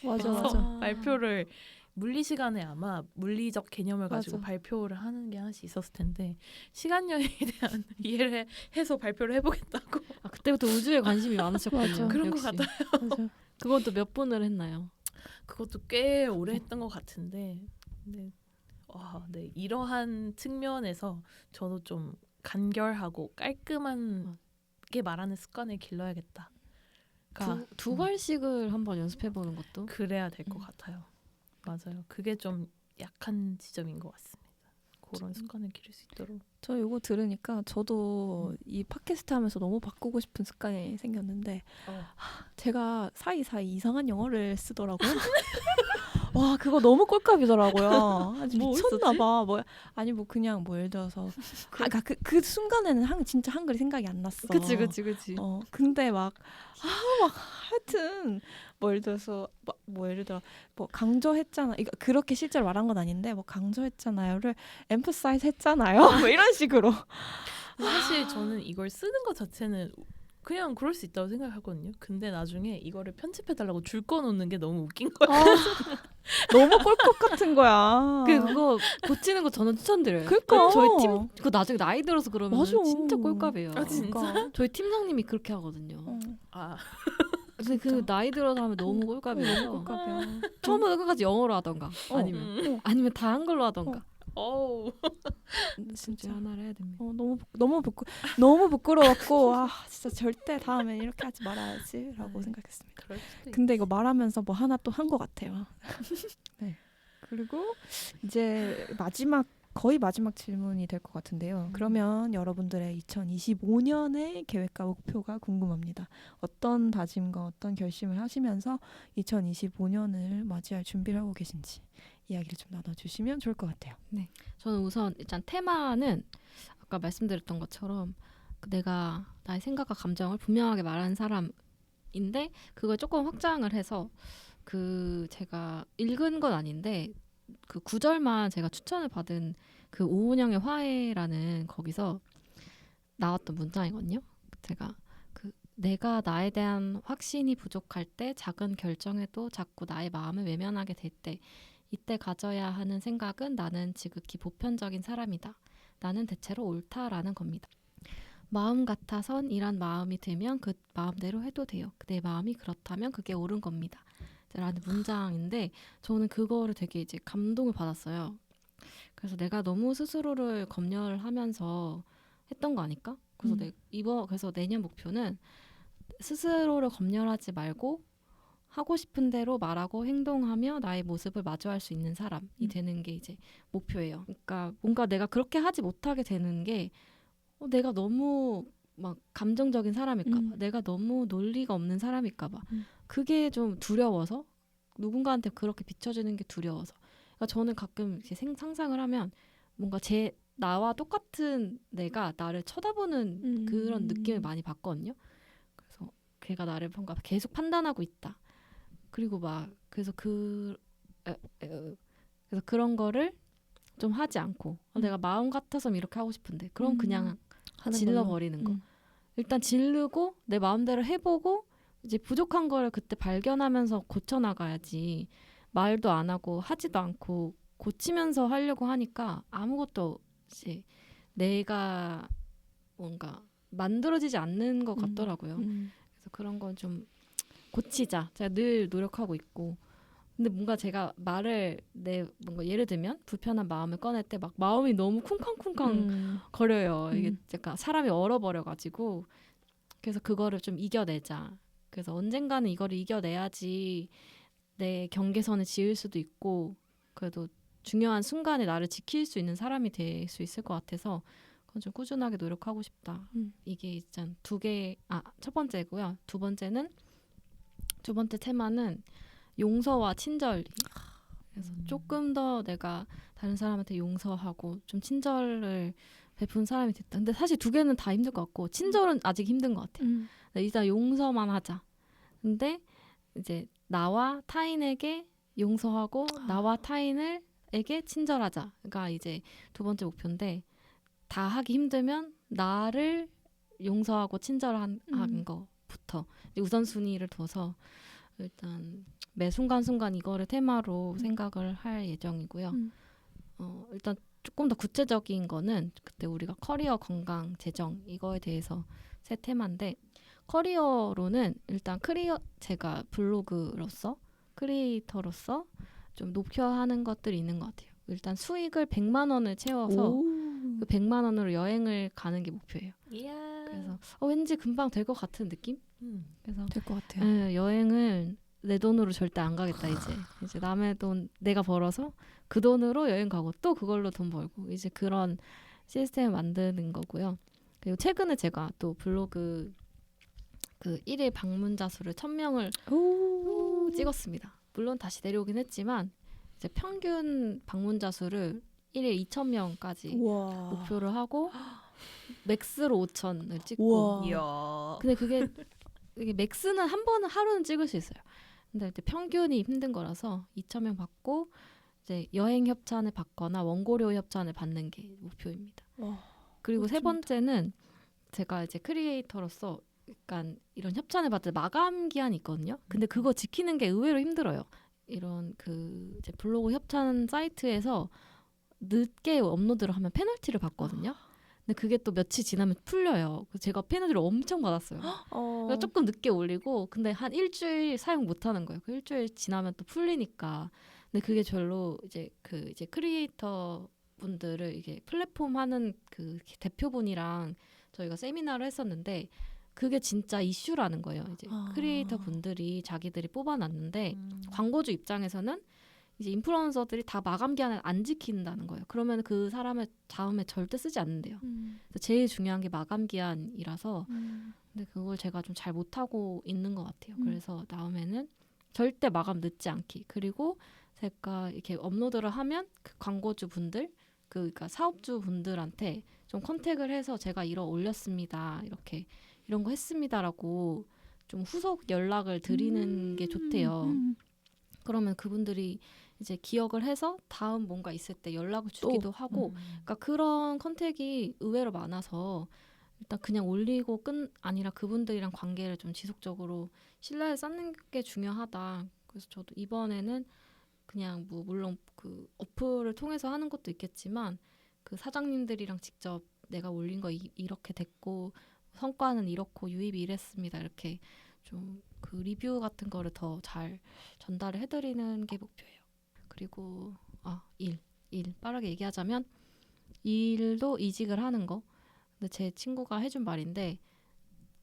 맞아. 발표를 물리 시간에 아마 물리적 개념을 가지고 맞아. 발표를 하는 게 하나씩 있었을 텐데 시간 여행에 대한 이해를 해서 발표를 해보겠다고 그때부터 우주에 관심이 많으셨군요. 맞아. 그런 것 역시. 같아요. 맞아. 그것도 몇 분을 했나요? 그것도 꽤 오래 했던 것 같은데 근데 네, 이러한 측면에서 저도 좀 간결하고 깔끔하게 말하는 습관을 길러야겠다. 두 발씩을 한번 연습해보는 것도 그래야 될 것 같아요. 맞아요. 그게 좀 약한 지점인 것 같습니다. 그런 습관을 기를 수 있도록. 저 이거 들으니까 저도 이 팟캐스트 하면서 너무 바꾸고 싶은 습관이 생겼는데 제가 사이사이 이상한 영어를 쓰더라고요. 와 그거 너무 꼴값이더라고요. 아주 뭐 미쳤나 봐. 아니 뭐 그냥 뭐 예를 들어서 그 순간에는 진짜 한글이 생각이 안 났어. 그치. 근데 막 하여튼 뭐 예를 들어서 뭐 예를 들어 뭐 강조했잖아. 이거 그렇게 실제로 말한 건 아닌데 뭐 강조했잖아요를 emphasize 했잖아요. 뭐 이런 식으로. 사실 저는 이걸 쓰는 것 자체는 그냥 그럴 수 있다고 생각하거든요. 근데 나중에 이거를 편집해달라고 줄 거 놓는 게 너무 웃긴 거야. 너무 꼴값 같은 거야. 그거 고치는 거 저는 추천드려요. 그러니까. 저희 팀 그거 나중에 나이 들어서 그러면 맞아. 진짜 꼴값이에요. 진짜? 저희 팀장님이 그렇게 하거든요. 아, 근데 그 나이 들어서 하면 너무 꼴값이에요. 너무 꼴값이야. 처음부터 끝까지 영어로 하던가 아니면 다 한글로 하던가. 어우. 진짜 하나를 해야 됩니다. 너무 부끄러웠고 진짜 절대 다음엔 이렇게 하지 말아야지라고 생각했습니다. 그럴 수도 근데 이거 말하면서 뭐 하나 또 한 것 같아요. 네. 그리고 이제 거의 마지막 질문이 될 것 같은데요. 그러면 여러분들의 2025년의 계획과 목표가 궁금합니다. 어떤 다짐과 어떤 결심을 하시면서 2025년을 맞이할 준비를 하고 계신지 이야기를 좀 나눠주시면 좋을 것 같아요. 네, 저는 우선 일단 테마는 아까 말씀드렸던 것처럼 내가 나의 생각과 감정을 분명하게 말하는 사람인데 그걸 조금 확장을 해서 제가 읽은 건 아닌데 그 구절만 제가 추천을 받은 그 오은영의 화해라는 거기서 나왔던 문장이거든요. 제가 내가 나에 대한 확신이 부족할 때 작은 결정에도 자꾸 나의 마음을 외면하게 될 때 이때 가져야 하는 생각은 나는 지극히 보편적인 사람이다. 나는 대체로 옳다라는 겁니다. 마음 같아선 이란 마음이 들면 그 마음대로 해도 돼요. 내 마음이 그렇다면 그게 옳은 겁니다. 라는 문장인데 저는 그거를 되게 이제 감동을 받았어요. 그래서 내가 너무 스스로를 검열하면서 했던 거 아닐까? 그래서 그래서 내년 목표는 스스로를 검열하지 말고 하고 싶은 대로 말하고 행동하며 나의 모습을 마주할 수 있는 사람이 되는 게 이제 목표예요. 그러니까 뭔가 내가 그렇게 하지 못하게 되는 게 내가 너무 막 감정적인 사람일까봐, 내가 너무 논리가 없는 사람일까봐, 그게 좀 두려워서 누군가한테 그렇게 비춰주는 게 두려워서. 그러니까 저는 가끔 이렇게 상상을 하면 뭔가 나와 똑같은 내가 나를 쳐다보는 그런 느낌을 많이 받거든요. 그래서 걔가 나를 뭔가 계속 판단하고 있다. 그리고 막 그래서 그래서 그런 좀 하지 않고 내가 마음 같아서 이렇게 하고 싶은데 그럼 그냥 질러버리는 거. 일단 지르고 내 마음대로 해보고 이제 부족한 거를 그때 발견하면서 고쳐나가야지. 말도 안 하고 하지도 않고 고치면서 하려고 하니까 아무것도 이제 내가 뭔가 만들어지지 않는 것 같더라고요. 그래서 그런 건 좀 고치자. 제가 늘 노력하고 있고. 근데 뭔가 제가 말을 뭔가 예를 들면 불편한 마음을 꺼낼 때 막 마음이 너무 쿵쾅쿵쾅 거려요. 이게 약간 사람이 얼어버려가지고. 그래서 그거를 좀 이겨내자. 그래서 언젠가는 이거를 이겨내야지 내 경계선을 지을 수도 있고 그래도 중요한 순간에 나를 지킬 수 있는 사람이 될 수 있을 것 같아서 그건 좀 꾸준하게 노력하고 싶다. 이게 일단 첫 번째고요. 두 번째 테마는 용서와 친절. 그래서 조금 더 내가 다른 사람한테 용서하고 좀 친절을 베푼 사람이 됐다. 근데 사실 두 개는 다 힘들 것 같고 친절은 아직 힘든 것 같아요. 일단 용서만 하자. 근데 이제 나와 타인에게 용서하고 나와 타인에게 친절하자가 이제 두 번째 목표인데 다 하기 힘들면 나를 용서하고 친절한 거부터 우선순위를 둬서 일단 매 순간순간 이거를 테마로 생각을 할 예정이고요. 일단 조금 더 구체적인 거는 그때 우리가 커리어, 건강, 재정 이거에 대해서 세 테마인데 커리어로는 일단 제가 블로그로서 크리에이터로서 좀 높여야 하는 것들이 있는 것 같아요. 일단 수익을 100만 원을 채워서 그 100만 원으로 여행을 가는 게 목표예요. 그래서 왠지 금방 될 것 같은 느낌? 그래서 될 것 같아요. 여행을 내 돈으로 절대 안 가겠다 이제 남의 돈 내가 벌어서 그 돈으로 여행 가고 또 그걸로 돈 벌고 이제 그런 시스템을 만드는 거고요. 그리고 최근에 제가 또 블로그 그 1일 방문자 수를 1000명을 찍었습니다. 물론 다시 내려오긴 했지만 이제 평균 방문자 수를 1일 2000명까지 목표를 하고 맥스로 5000을 찍고 근데 이게 맥스는 하루는 찍을 수 있어요. 근데 평균이 힘든 거라서 2000명 받고 이제 여행 협찬을 받거나 원고료 협찬을 받는 게 목표입니다. 그리고 세 번째는 제가 이제 크리에이터로서 약간 이런 협찬을 받을 마감 기한이 있거든요. 근데 그거 지키는 게 의외로 힘들어요. 이런 이제 블로그 협찬 사이트에서 늦게 업로드를 하면 페널티를 받거든요. 근데 그게 또 며칠 지나면 풀려요. 그래서 제가 페널티를 엄청 받았어요. 그러니까 조금 늦게 올리고 근데 한 일주일 사용 못 하는 거예요. 그 일주일 지나면 또 풀리니까. 근데 그게 별로 이제 이제 크리에이터 분들을 이게 플랫폼 하는 그 대표분이랑 저희가 세미나를 했었는데 그게 진짜 이슈라는 거예요. 이제 크리에이터 분들이 자기들이 뽑아놨는데 광고주 입장에서는 이제 인플루언서들이 다 마감 기한을 안 지킨다는 거예요. 그러면 그 사람을 다음에 절대 쓰지 않는데요. 그래서 제일 중요한 게 마감 기한이라서 근데 그걸 제가 좀 잘 못하고 있는 것 같아요. 그래서 다음에는 절대 마감 늦지 않기. 그리고 제가 이렇게 업로드를 하면 그 광고주 분들 그러니까 사업주 분들한테 좀 컨택을 해서 제가 올렸습니다. 이런 거 했습니다라고 좀 후속 연락을 드리는 게 좋대요. 그러면 그분들이 이제 기억을 해서 다음 뭔가 있을 때 연락을 주기도 하고 그러니까 그런 컨택이 의외로 많아서 일단 그냥 올리고 끝 아니라 그분들이랑 관계를 좀 지속적으로 신뢰를 쌓는 게 중요하다. 그래서 저도 이번에는 그냥 뭐 물론 그 어플을 통해서 하는 것도 있겠지만 그 사장님들이랑 직접 내가 올린 거 이렇게 됐고 성과는 이렇고 유입이 이랬습니다. 이렇게 좀 그 리뷰 같은 거를 더 잘 전달을 해드리는 게 목표예요. 그리고 일 빠르게 얘기하자면 일도 이직을 하는 거. 근데 제 친구가 해준 말인데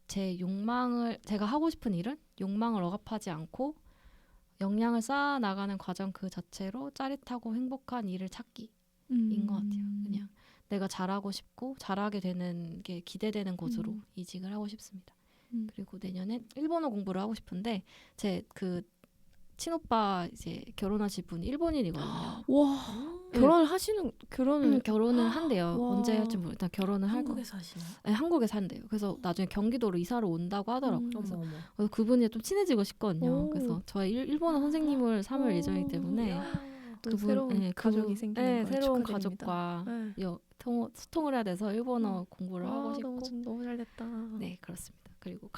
제가 하고 싶은 일은 욕망을 억압하지 않고 역량을 쌓아 나가는 과정 그 자체로 짜릿하고 행복한 일을 찾기인 것 같아요. 그냥 내가 잘하고 싶고 잘하게 되는 게 기대되는 곳으로 이직을 하고 싶습니다. 그리고 내년엔 일본어 공부를 하고 싶은데 제 그 친오빠 이제 결혼하실 분이 일본인이거든요. 와 결혼을 결혼을 한대요. 와. 언제 할지 모르. 일단 결혼을 할 거. 한국에서 하시나요? 네, 한국에 산대요. 그래서 나중에 경기도로 이사를 온다고 하더라고요. 그래서, 어머. 그래서 그분이 좀 친해지고 싶거든요. 오. 그래서 저의 일본어 선생님을 삼을 예정이기 때문에 또 새로운 가족이 생기는 걸 새로운 축하드립니다. 가족과 네. 소통을 해야 돼서 일본어 공부를 하고 싶고 너무 잘 됐다. 네 그렇습니다. 그리고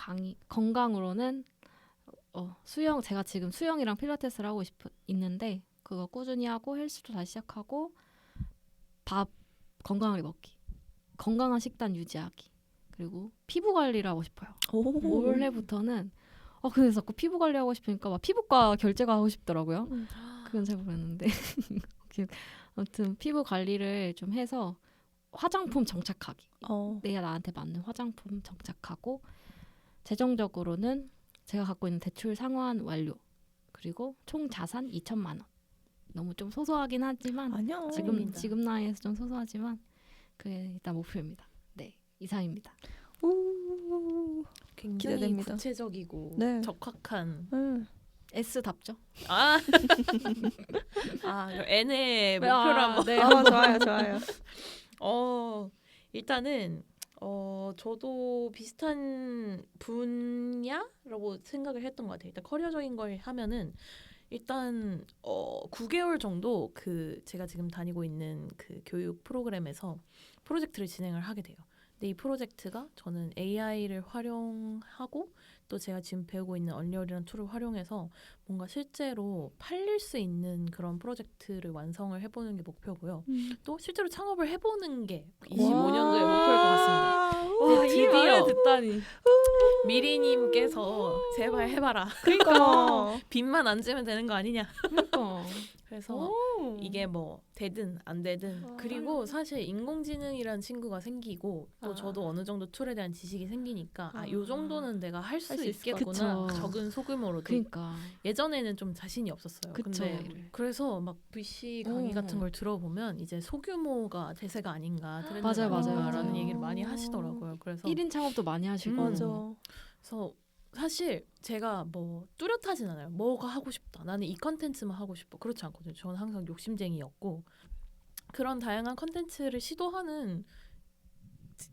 건강으로는 수영 제가 지금 수영이랑 필라테스를 하고 있는데 그거 꾸준히 하고 헬스도 다시 시작하고 밥 건강하게 먹기 건강한 식단 유지하기 그리고 피부 관리를 하고 싶어요. 올해부터는 근데 자꾸 피부 관리하고 싶으니까 막 피부과 결제가 하고 싶더라고요. 그건 잘 모르겠는데 아무튼 피부 관리를 좀 해서 화장품 정착하기 내가 나한테 맞는 화장품 정착하고 재정적으로는 제가 갖고 있는 대출 상환 완료 그리고 총 자산 2천만 원 너무 좀 소소하긴 하지만 아니야. 지금 나이에서 좀 소소하지만 그게 일단 목표입니다. 네 이상입니다. 굉장히 기대됩니다. 구체적이고 네. 적확한 S답죠? N의 목표를 한번. 네. 좋아요. 일단은 저도 비슷한 분야라고 생각을 했던 것 같아요. 일단 커리어적인 걸 하면은 일단 9개월 정도 그 제가 지금 다니고 있는 그 교육 프로그램에서 프로젝트를 진행을 하게 돼요. 근데 이 프로젝트가 저는 AI를 활용하고 또 제가 지금 배우고 있는 언리얼이라는 툴을 활용해서 뭔가 실제로 팔릴 수 있는 그런 프로젝트를 완성을 해보는 게 목표고요. 또 실제로 창업을 해보는 게 25년도의 목표일 것 같습니다. 와, 네, 이 말을 듣다니. 미리님께서 제발 해봐라. 그러니까 빚만 안 지면 되는 거 아니냐. 그러니까 그래서 이게 뭐 되든 안 되든 그리고 사실 인공지능이라는 친구가 생기고 또 저도 어느 정도 툴에 대한 지식이 생기니까 요 정도는 내가 할 수 있겠구나. 그쵸. 적은 소규모로도. 그러니까 예전에는 좀 자신이 없었어요. 그쵸. 근데 그래서 막 VC 강의 같은 걸 들어보면 이제 소규모가 대세가 아닌가 맞아요. 라는 얘기를 많이 하시더라고요. 그래서 1인 창업도 많이 하시고 맞아. 그래서 사실 제가 뭐 뚜렷하진 않아요. 뭐가 하고 싶다. 나는 이 컨텐츠만 하고 싶어. 그렇지 않거든요. 저는 항상 욕심쟁이였고 그런 다양한 컨텐츠를 시도하는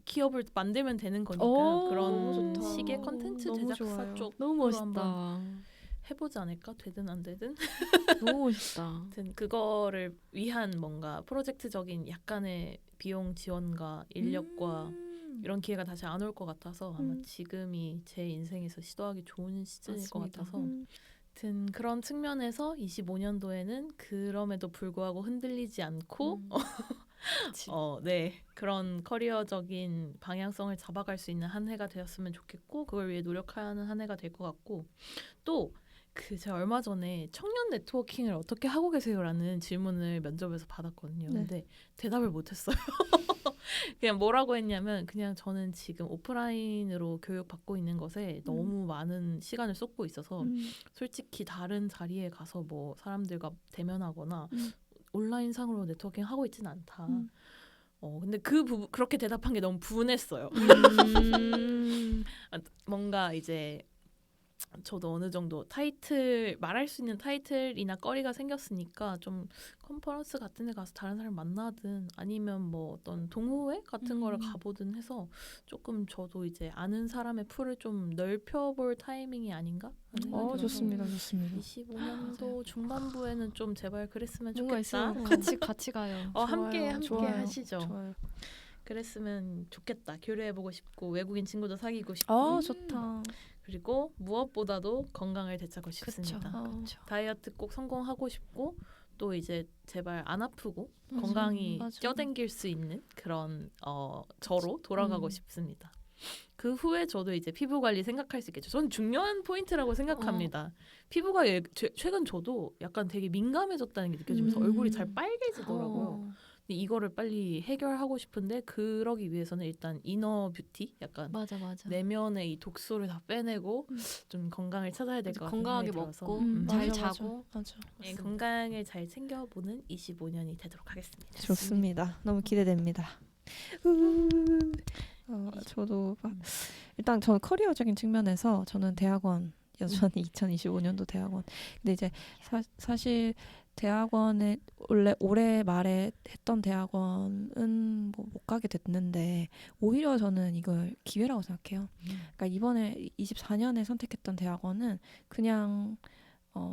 기업을 만들면 되는 거니까 너무 그런 좋다. 식의 컨텐츠 너무 제작사 좋아요. 쪽 너무 한번 멋있다. 해보지 않을까? 되든 안 되든 너무 멋있다. 아무튼 그거를 위한 뭔가 프로젝트적인 약간의 비용 지원과 인력과 이런 기회가 다시 안 올 것 같아서 아마 지금이 제 인생에서 시도하기 좋은 시즌일 것 맞습니다. 같아서 아무튼 그런 측면에서 25년도에는 그럼에도 불구하고 흔들리지 않고 네 그런 커리어적인 방향성을 잡아갈 수 있는 한 해가 되었으면 좋겠고 그걸 위해 노력하는 한 해가 될 것 같고 또 제가 얼마 전에 청년 네트워킹을 어떻게 하고 계세요라는 질문을 면접에서 받았거든요. 네. 근데 대답을 못했어요. 그냥 뭐라고 했냐면 그냥 저는 지금 오프라인으로 교육받고 있는 것에 너무 많은 시간을 쏟고 있어서 솔직히 다른 자리에 가서 뭐 사람들과 대면하거나 온라인상으로 네트워킹 하고 있지는 않다. 근데 그렇게 대답한 게 너무 분했어요. 뭔가 이제 저도 어느 정도 말할 수 있는 타이틀이나 거리가 생겼으니까 좀 컨퍼런스 같은 데 가서 다른 사람 만나든 아니면 뭐 어떤 동호회 같은 거를 가보든 해서 조금 저도 이제 아는 사람의 풀을 좀 넓혀볼 타이밍이 아닌가? 좋습니다. 25년도 중반부에는 좀 제발 그랬으면 뭔가 좋겠다. 있어요. 같이 가요. 함께 좋아요. 하시죠. 좋아요. 그랬으면 좋겠다. 교류해보고 싶고 외국인 친구도 사귀고 싶고 좋다. 그리고 무엇보다도 건강을 되찾고 싶습니다. 그쵸. 다이어트 꼭 성공하고 싶고 또 이제 제발 안 아프고 맞아, 건강히 맞아. 껴댕길 수 있는 그런 저로 돌아가고 싶습니다. 그 후에 저도 이제 피부 관리 생각할 수 있겠죠. 저는 중요한 포인트라고 생각합니다. 피부가 최근 저도 약간 되게 민감해졌다는 게 느껴지면서 얼굴이 잘 빨개지더라고요. 근데 이거를 빨리 해결하고 싶은데 그러기 위해서는 일단 이너 뷰티, 약간 맞아. 내면의 이 독소를 다 빼내고 좀 건강을 찾아야 될 것 같아요. 건강하게 먹고 잘 자고 맞아. 네, 건강을 잘 챙겨보는 25년이 되도록 하겠습니다. 좋습니다. 너무 기대됩니다. 저도 일단 저는 커리어적인 측면에서 저는 대학원 여전히 2025년도 대학원. 근데 이제 사실 대학원에 원래 올해 말에 했던 대학원은 뭐 못 가게 됐는데 오히려 저는 이걸 기회라고 생각해요. 그러니까 이번에 24년에 선택했던 대학원은 그냥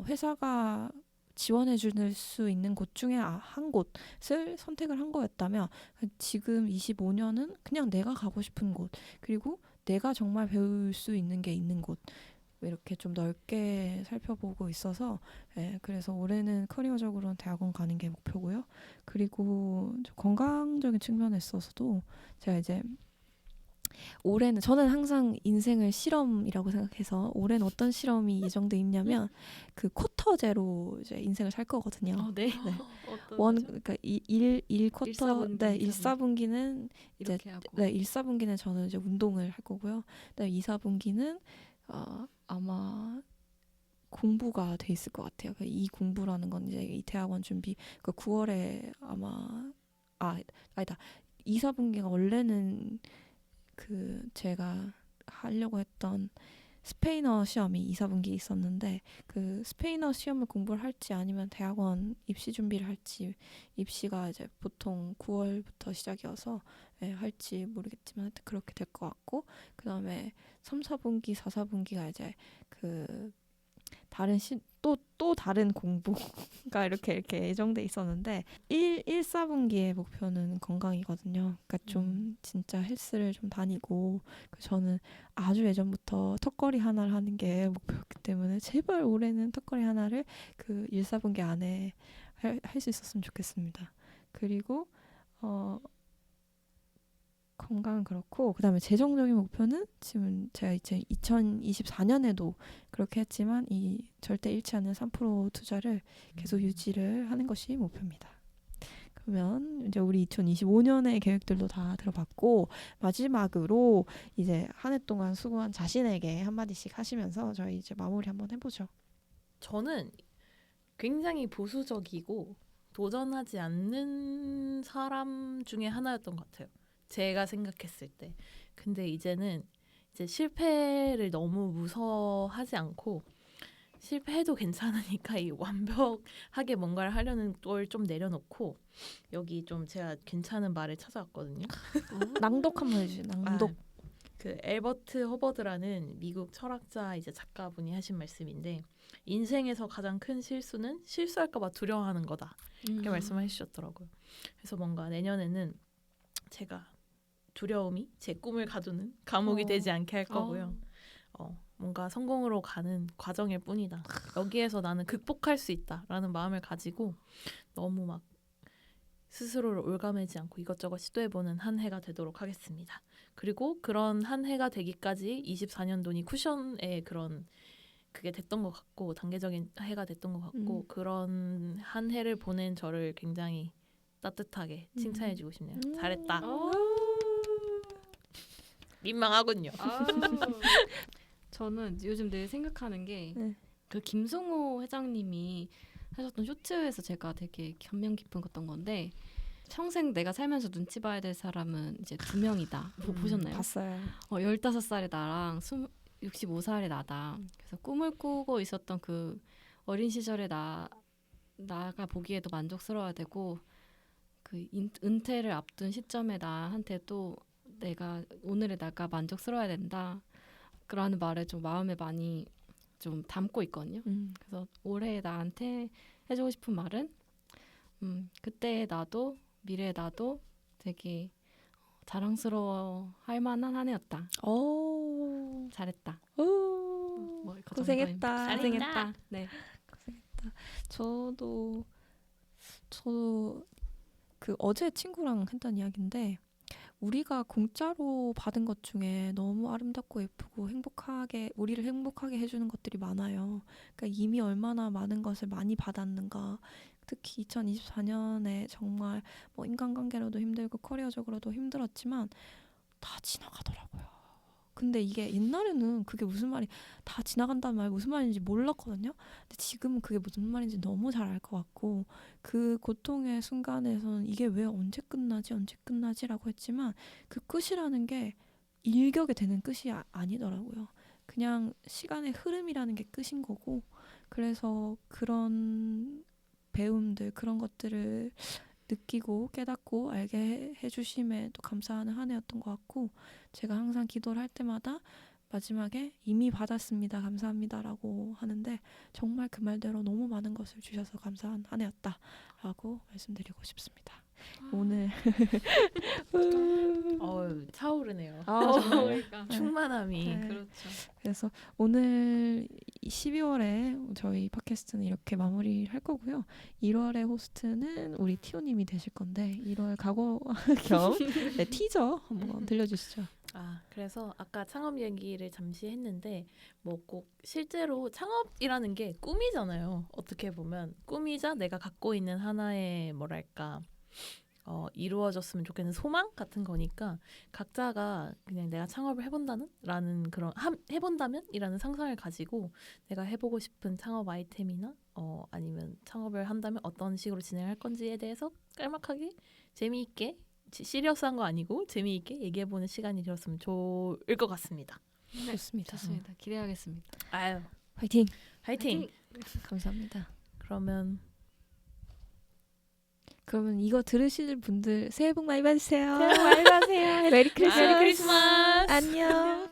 회사가 지원해 줄 수 있는 곳 중에 한 곳을 선택을 한 거였다면 지금 25년은 그냥 내가 가고 싶은 곳 그리고 내가 정말 배울 수 있는 게 있는 곳 이렇게 좀 넓게 살펴보고 있어서 그래서 올해는 커리어적으로는 대학원 가는 게 목표고요. 그리고 건강적인 측면에 있어서도 제가 이제 올해는 저는 항상 인생을 실험이라고 생각해서 올해는 어떤 실험이 예정돼 있냐면 그 쿼터제로 이제 인생을 살 거거든요. 네. 그러니까 일 쿼터, 1/4분기, 네, 1/4분기는 이제 이렇게 하고 1/4분기는 저는 이제 운동을 할 거고요. 그다음에 2/4분기는 아마 공부가 돼 있을 것 같아요. 이 공부라는 건 이제 이 대학원 준비 그 9월에 아마 아니다. 2/4분기가 원래는 그 제가 하려고 했던 스페인어 시험이 2/4분기에 있었는데 그 스페인어 시험을 공부를 할지 아니면 대학원 입시 준비를 할지 입시가 이제 보통 9월부터 시작이어서 할지 모르겠지만 하여튼 그렇게 될 것 같고 그다음에 3/4분기, 4/4분기가 이제 그 다른 또 다른 공부가 이렇게 예정돼 있었는데 1/4분기의 목표는 건강이거든요. 그러니까 좀 진짜 헬스를 좀 다니고 저는 아주 예전부터 턱걸이 하나를 하는 게 목표였기 때문에 제발 올해는 턱걸이 하나를 그 1/4분기 안에 할 수 있었으면 좋겠습니다. 그리고 건강은 그렇고 그다음에 재정적인 목표는 지금 제가 이제 2024년에도 그렇게 했지만 이 절대 잃지 않는 3% 투자를 계속 유지를 하는 것이 목표입니다. 그러면 이제 우리 2025년의 계획들도 다 들어봤고 마지막으로 이제 한 해 동안 수고한 자신에게 한마디씩 하시면서 저희 이제 마무리 한번 해보죠. 저는 굉장히 보수적이고 도전하지 않는 사람 중에 하나였던 것 같아요. 제가 생각했을 때. 근데 이제는 이제 실패를 너무 무서워하지 않고 실패해도 괜찮으니까 이 완벽하게 뭔가를 하려는 걸 좀 내려놓고 여기 좀 제가 괜찮은 말을 찾아왔거든요. 낭독 한번 해주세요. 낭독. 그 엘버트 허버드라는 미국 철학자 이제 작가분이 하신 말씀인데 인생에서 가장 큰 실수는 실수할까봐 두려워하는 거다 이렇게 말씀을 해주셨더라고요. 그래서 뭔가 내년에는 제가 두려움이 제 꿈을 가두는 감옥이 되지 않게 할 거고요. 뭔가 성공으로 가는 과정일 뿐이다. 여기에서 나는 극복할 수 있다라는 마음을 가지고 너무 막 스스로를 올가매지 않고 이것저것 시도해보는 한 해가 되도록 하겠습니다. 그리고 그런 한 해가 되기까지 24년도니 쿠션의 그런 그게 됐던 것 같고 단계적인 해가 됐던 것 같고 그런 한 해를 보낸 저를 굉장히 따뜻하게 칭찬해주고 싶네요. 잘했다. 민망하군요. 저는 요즘 늘 생각하는 게 네. 그 김성호 회장님이 하셨던 쇼츠에서 제가 되게 감명 깊었던 건데 평생 내가 살면서 눈치 봐야 될 사람은 이제 2명이다. 보셨나요? 봤어요. 15살의 나랑 65살의 나다. 그래서 꿈을 꾸고 있었던 그 어린 시절의 나가 보기에도 만족스러워야 되고 그 은퇴를 앞둔 시점의 나한테도 내가 오늘의 나가 만족스러워야 된다. 그라는 말을 좀 마음에 많이 좀 담고 있거든요. 그래서 올해 나한테 해주고 싶은 말은 그때의 나도 미래의 나도 되게 자랑스러워 할 만한 한 해였다. 오, 잘했다. 오, 그 고생했다. 정도입니다. 고생했다. 네. 저도 그 어제 친구랑 했던 이야기인데 우리가 공짜로 받은 것 중에 너무 아름답고 예쁘고 행복하게 우리를 행복하게 해주는 것들이 많아요. 그러니까 이미 얼마나 많은 것을 많이 받았는가. 특히 2024년에 정말 뭐 인간관계로도 힘들고 커리어적으로도 힘들었지만 다 지나가더라고요. 근데 이게 옛날에는 그게 무슨 말이 다 지나간다는 말 무슨 말인지 몰랐거든요. 근데 지금은 그게 무슨 말인지 너무 잘 알 것 같고 그 고통의 순간에서는 이게 왜 언제 끝나지라고 했지만 그 끝이라는 게 일격에 되는 끝이 아니더라고요. 그냥 시간의 흐름이라는 게 끝인 거고 그래서 그런 배움들 그런 것들을 느끼고 깨닫고 알게 해주심에 또 감사하는 한 해였던 것 같고 제가 항상 기도를 할 때마다 마지막에 이미 받았습니다 감사합니다라고 하는데 정말 그 말대로 너무 많은 것을 주셔서 감사한 한 해였다라고 말씀드리고 싶습니다. 오늘 차오르네요. 정말 충만함이. 네. 그렇죠. 그래서 오늘 12월에 저희 팟캐스트는 이렇게 마무리할 거고요. 1월의 호스트는 우리 티오님이 되실 건데 1월 각오 겸 네, 티저 한번 들려주시죠. 그래서 아까 창업 얘기를 잠시 했는데 뭐 꼭 실제로 창업이라는 게 꿈이잖아요. 어떻게 보면 꿈이자 내가 갖고 있는 하나의 뭐랄까 이루어졌으면 좋겠는 소망 같은 거니까 각자가 그냥 내가 창업을 해본다는 그런 해본다면이라는 상상을 가지고 내가 해보고 싶은 창업 아이템이나 아니면 창업을 한다면 어떤 식으로 진행할 건지에 대해서 깔막하게 재미있게 시리어스한 거 아니고 재미있게 얘기해보는 시간이 되었으면 좋을 것 같습니다. 좋습니다. 좋습니다. 기대하겠습니다. 아유, 화이팅! 화이팅! 감사합니다. 그러면 이거 들으실 분들 새해 복 많이 받으세요. 새해 복 많이 받으세요. 메리 크리스마스. 메리 크리스마스! 안녕.